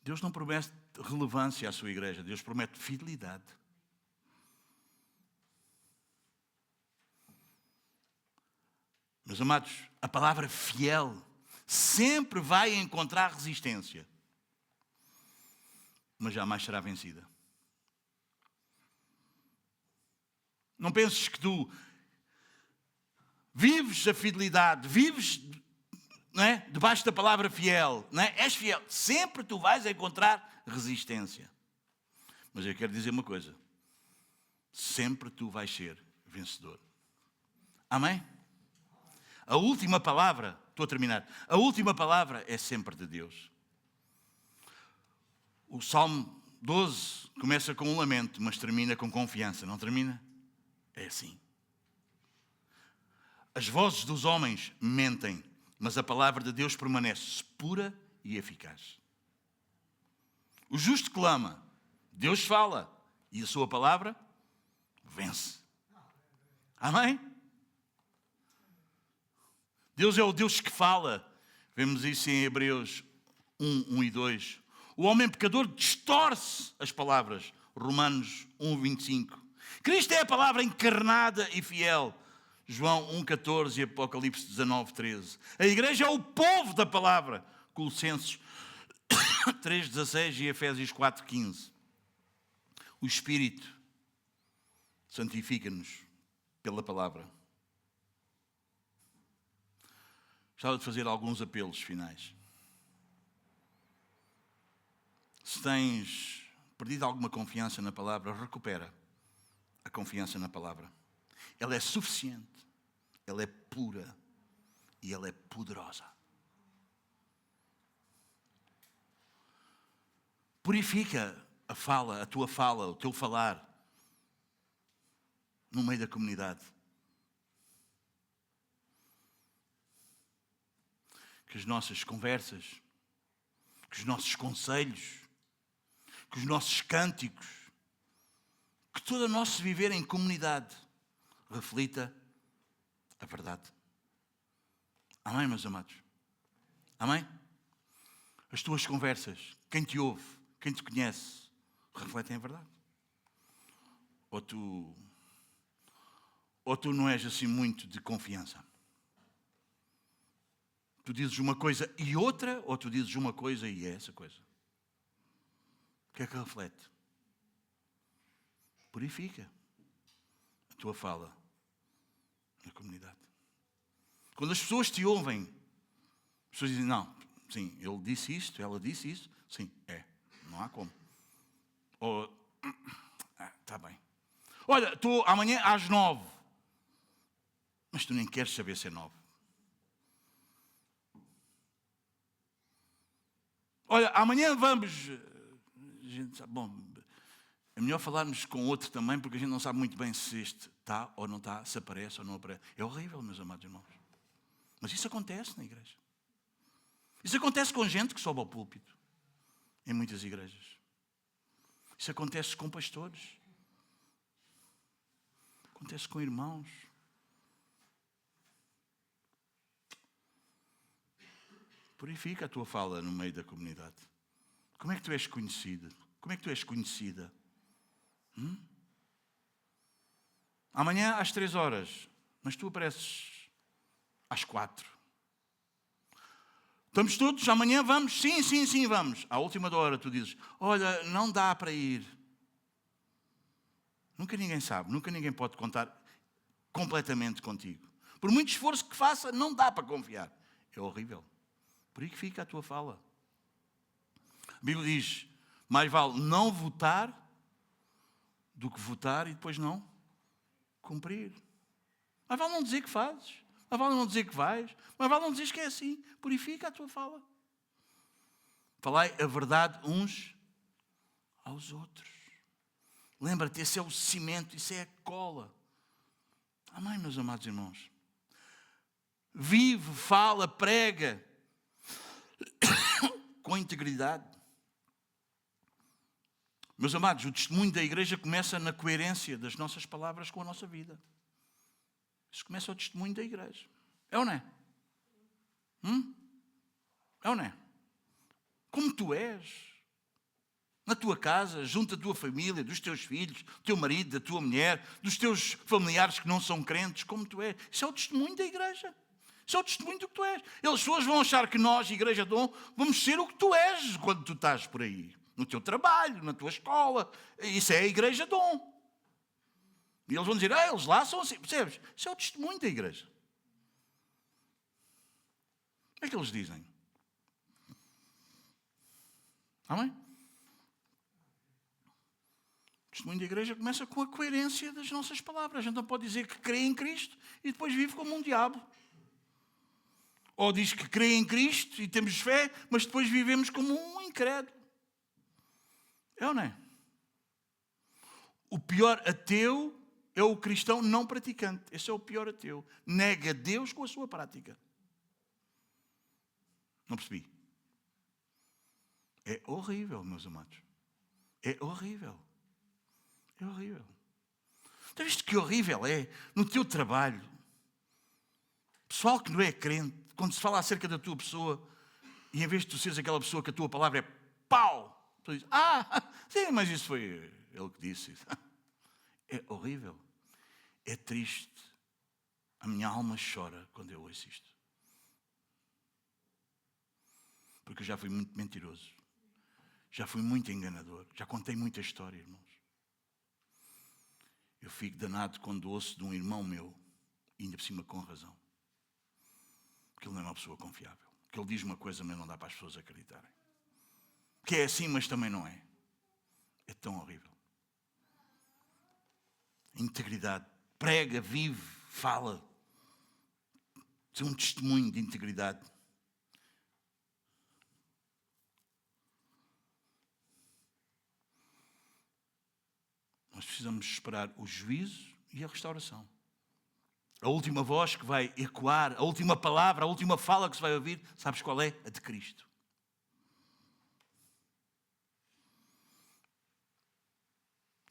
Deus não promete relevância à sua igreja, Deus promete fidelidade. Meus amados, a palavra fiel sempre vai encontrar resistência, mas jamais será vencida. Não penses que tu vives a fidelidade, vives, não é? Debaixo da palavra fiel, não é? És fiel, sempre tu vais encontrar resistência. Mas eu quero dizer uma coisa: sempre tu vais ser vencedor. Amém? A última palavra, estou a terminar, a última palavra é sempre de Deus. O Salmo 12 começa com um lamento, mas termina com confiança, não termina? É assim. As vozes dos homens mentem, mas a palavra de Deus permanece pura e eficaz. O justo clama, Deus fala, e a sua palavra vence. Amém? Deus é o Deus que fala. Vemos isso em Hebreus 1, 1 e 2. O homem pecador distorce as palavras. Romanos 1, 25. Cristo é a palavra encarnada e fiel. João 1, 14 e Apocalipse 19, 13. A igreja é o povo da palavra. Colossenses 3, 16 e Efésios 4, 15. O Espírito santifica-nos pela palavra. Gostava de fazer alguns apelos finais. Se tens perdido alguma confiança na palavra, recupera a confiança na palavra. Ela é suficiente, ela é pura e ela é poderosa. Purifica a fala, a tua fala, o teu falar no meio da comunidade. Que as nossas conversas, que os nossos conselhos, que os nossos cânticos, que todo o nosso viver em comunidade reflita a verdade. Amém, meus amados? Amém? As tuas conversas, quem te ouve, quem te conhece, refletem a verdade. Ou tu não és assim muito de confiança. Tu dizes uma coisa e outra, ou tu dizes uma coisa e é essa coisa? O que é que reflete? Purifica a tua fala na comunidade. Quando as pessoas te ouvem, as pessoas dizem, não, sim, ele disse isto, ela disse isso, sim, não há como. Ou, está bem. Olha, estou amanhã às 9, mas tu nem queres saber se é 9. Olha, amanhã vamos... A gente sabe, bom, é melhor falarmos com outro também, porque a gente não sabe muito bem se este está ou não está, se aparece ou não aparece. É horrível, meus amados irmãos. Mas isso acontece na igreja. Isso acontece com gente que sobe ao púlpito, em muitas igrejas. Isso acontece com pastores. Acontece com irmãos. Purifica a tua fala no meio da comunidade. Como é que tu és conhecido? Como é que tu és conhecida? Amanhã às 3 horas, mas tu apareces às 4. Estamos todos, amanhã vamos? Sim, vamos. À última hora tu dizes, olha, não dá para ir. Nunca ninguém sabe, nunca ninguém pode contar completamente contigo. Por muito esforço que faça, não dá para confiar. É horrível. Purifica a tua fala. A Bíblia diz, mais vale não votar do que votar e depois não cumprir. Mais vale não dizer que fazes. Mais vale não dizer que vais. Mais vale não dizer que é assim. Purifica a tua fala. Falai a verdade uns aos outros. Lembra-te, esse é o cimento, isso é a cola. Amém, meus amados irmãos. Vive, fala, prega com integridade. Meus amados, o testemunho da igreja começa na coerência das nossas palavras com a nossa vida. Isso começa o testemunho da igreja. É ou não é? É ou não é? Como tu és. Na tua casa, junto da tua família, dos teus filhos, do teu marido, da tua mulher, dos teus familiares que não são crentes, como tu és. Isso é o testemunho da igreja. Isso é o testemunho do que tu és. As pessoas vão achar que nós, Igreja Dom, vamos ser o que tu és quando tu estás por aí. No teu trabalho, na tua escola. Isso é a Igreja Dom. E eles vão dizer, eles lá são assim. Percebes? Isso é o testemunho da igreja. O que é que eles dizem? Amém? O testemunho da igreja começa com a coerência das nossas palavras. A gente não pode dizer que crê em Cristo e depois vive como um diabo. Ou diz que crê em Cristo e temos fé, mas depois vivemos como um incrédulo. É ou não é? O pior ateu é o cristão não praticante. Esse é o pior ateu. Nega Deus com a sua prática. Não percebi. É horrível, meus amados. É horrível. É horrível. Já viste que horrível é no teu trabalho? Pessoal que não é crente, quando se fala acerca da tua pessoa, e em vez de tu seres aquela pessoa que a tua palavra é pau, tu dizes, sim, mas isso foi ele que disse. É horrível. É triste. A minha alma chora quando eu ouço isto. Porque eu já fui muito mentiroso. Já fui muito enganador. Já contei muita história, irmãos. Eu fico danado quando ouço de um irmão meu, e ainda por cima com razão, que ele não é uma pessoa confiável. Que ele diz uma coisa, mas não dá para as pessoas acreditarem. Que é assim, mas também não é. É tão horrível. Integridade. Prega, vive, fala. Ser um testemunho de integridade. Nós precisamos esperar o juízo e a restauração. A última voz que vai ecoar, a última palavra, a última fala que se vai ouvir, sabes qual é? A de Cristo.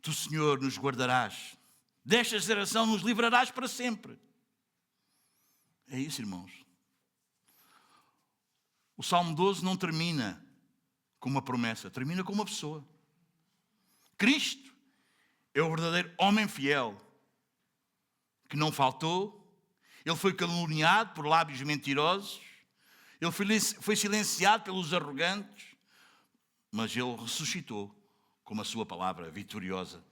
Tu, Senhor, nos guardarás. Desta geração nos livrarás para sempre. É isso, irmãos. O Salmo 12 não termina com uma promessa, termina com uma pessoa. Cristo é o verdadeiro homem fiel, que não faltou. Ele foi caluniado por lábios mentirosos. Ele foi silenciado pelos arrogantes, mas ele ressuscitou com a sua palavra vitoriosa.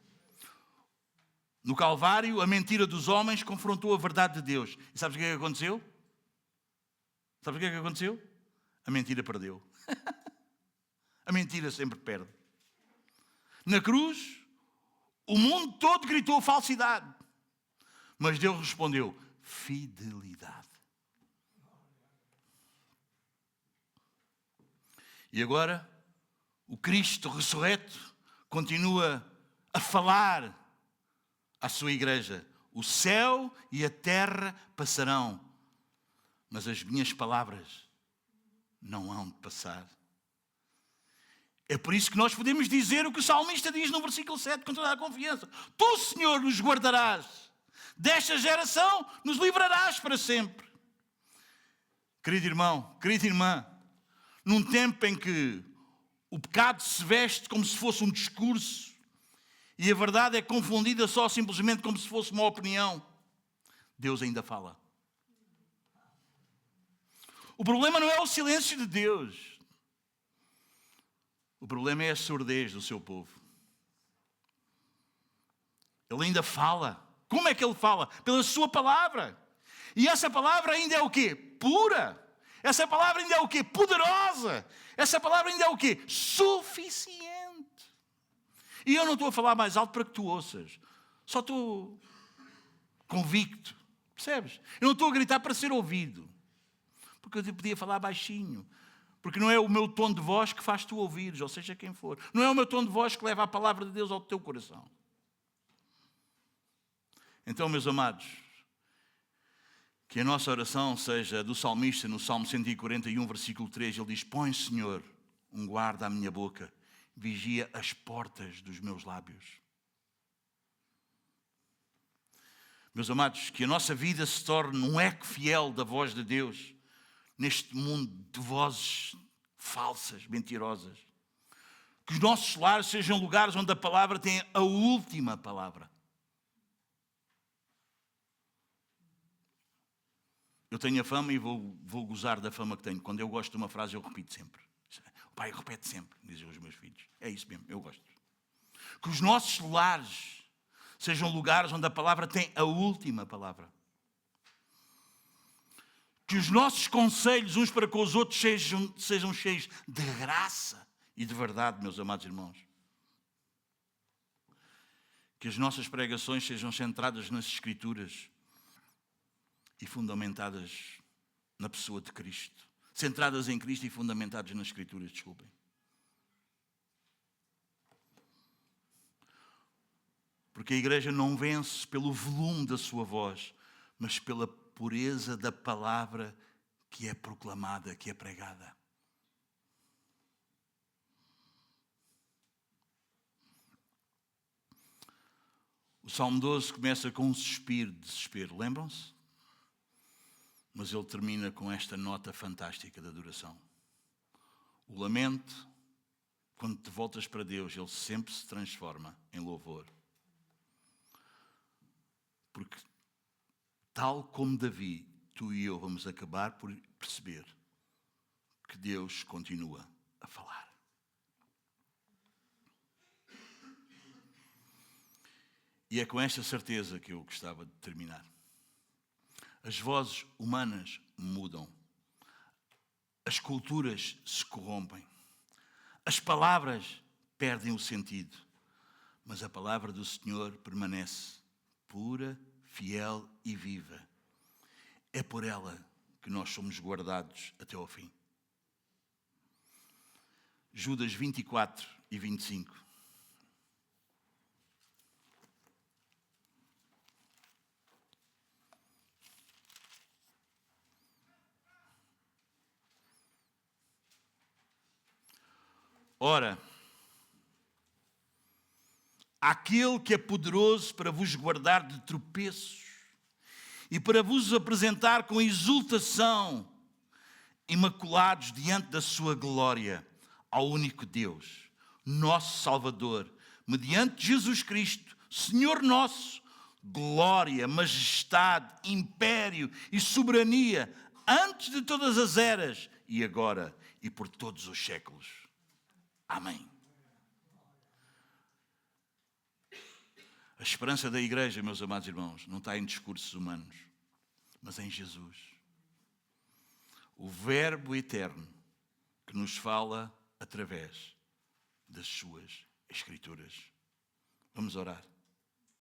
No Calvário, a mentira dos homens confrontou a verdade de Deus. E sabes o que é que aconteceu? Sabes o que é que aconteceu? A mentira perdeu. A mentira sempre perde. Na cruz, o mundo todo gritou falsidade. Mas Deus respondeu, fidelidade. E agora, o Cristo ressurreto continua a falar à sua igreja. O céu e a terra passarão, mas as minhas palavras não hão de passar. É por isso que nós podemos dizer o que o salmista diz no versículo 7, com toda a confiança. Tu, Senhor, nos guardarás. Desta geração nos livrarás para sempre. Querido irmão, querida irmã, num tempo em que o pecado se veste como se fosse um discurso e a verdade é confundida só simplesmente como se fosse uma opinião, Deus ainda fala. O problema não é o silêncio de Deus. O problema é a surdez do seu povo. Ele ainda fala. Como é que ele fala? Pela sua palavra. E essa palavra ainda é o quê? Pura. Essa palavra ainda é o quê? Poderosa. Essa palavra ainda é o quê? Suficiente. E eu não estou a falar mais alto para que tu ouças. Só estou convicto. Percebes? Eu não estou a gritar para ser ouvido. Porque eu podia falar baixinho. Porque não é o meu tom de voz que faz tu ouvires, ou seja, quem for. Não é o meu tom de voz que leva a palavra de Deus ao teu coração. Então, meus amados, que a nossa oração seja do salmista no Salmo 141, versículo 3. Ele diz, põe, Senhor, um guarda à minha boca, vigia as portas dos meus lábios. Meus amados, que a nossa vida se torne um eco fiel da voz de Deus, neste mundo de vozes falsas, mentirosas. Que os nossos lares sejam lugares onde a palavra tem a última palavra. Eu tenho a fama e vou gozar da fama que tenho. Quando eu gosto de uma frase, eu repito sempre. O pai repete sempre, dizem os meus filhos. É isso mesmo, eu gosto. Que os nossos lares sejam lugares onde a palavra tem a última palavra. Que os nossos conselhos uns para com os outros sejam cheios de graça e de verdade, meus amados irmãos. Que as nossas pregações sejam centradas nas Escrituras e fundamentadas na pessoa de Cristo. Centradas em Cristo e fundamentadas nas Escrituras, desculpem. Porque a igreja não vence pelo volume da sua voz, mas pela pureza da palavra que é proclamada, que é pregada. O Salmo 12 começa com um suspiro de desespero, lembram-se? Mas ele termina com esta nota fantástica da adoração. O lamento, quando te voltas para Deus, ele sempre se transforma em louvor. Porque tal como Davi, tu e eu vamos acabar por perceber que Deus continua a falar. E é com esta certeza que eu gostava de terminar. As vozes humanas mudam. As culturas se corrompem. As palavras perdem o sentido. Mas a palavra do Senhor permanece pura, fiel e viva. É por ela que nós somos guardados até ao fim. Judas 24 e 25. Ora, aquele que é poderoso para vos guardar de tropeços e para vos apresentar com exultação, imaculados diante da sua glória, ao único Deus, nosso Salvador, mediante Jesus Cristo, Senhor nosso, glória, majestade, império e soberania, antes de todas as eras e agora e por todos os séculos. Amém. A esperança da igreja, meus amados irmãos, não está em discursos humanos, mas em Jesus. O Verbo eterno que nos fala através das suas Escrituras. Vamos orar.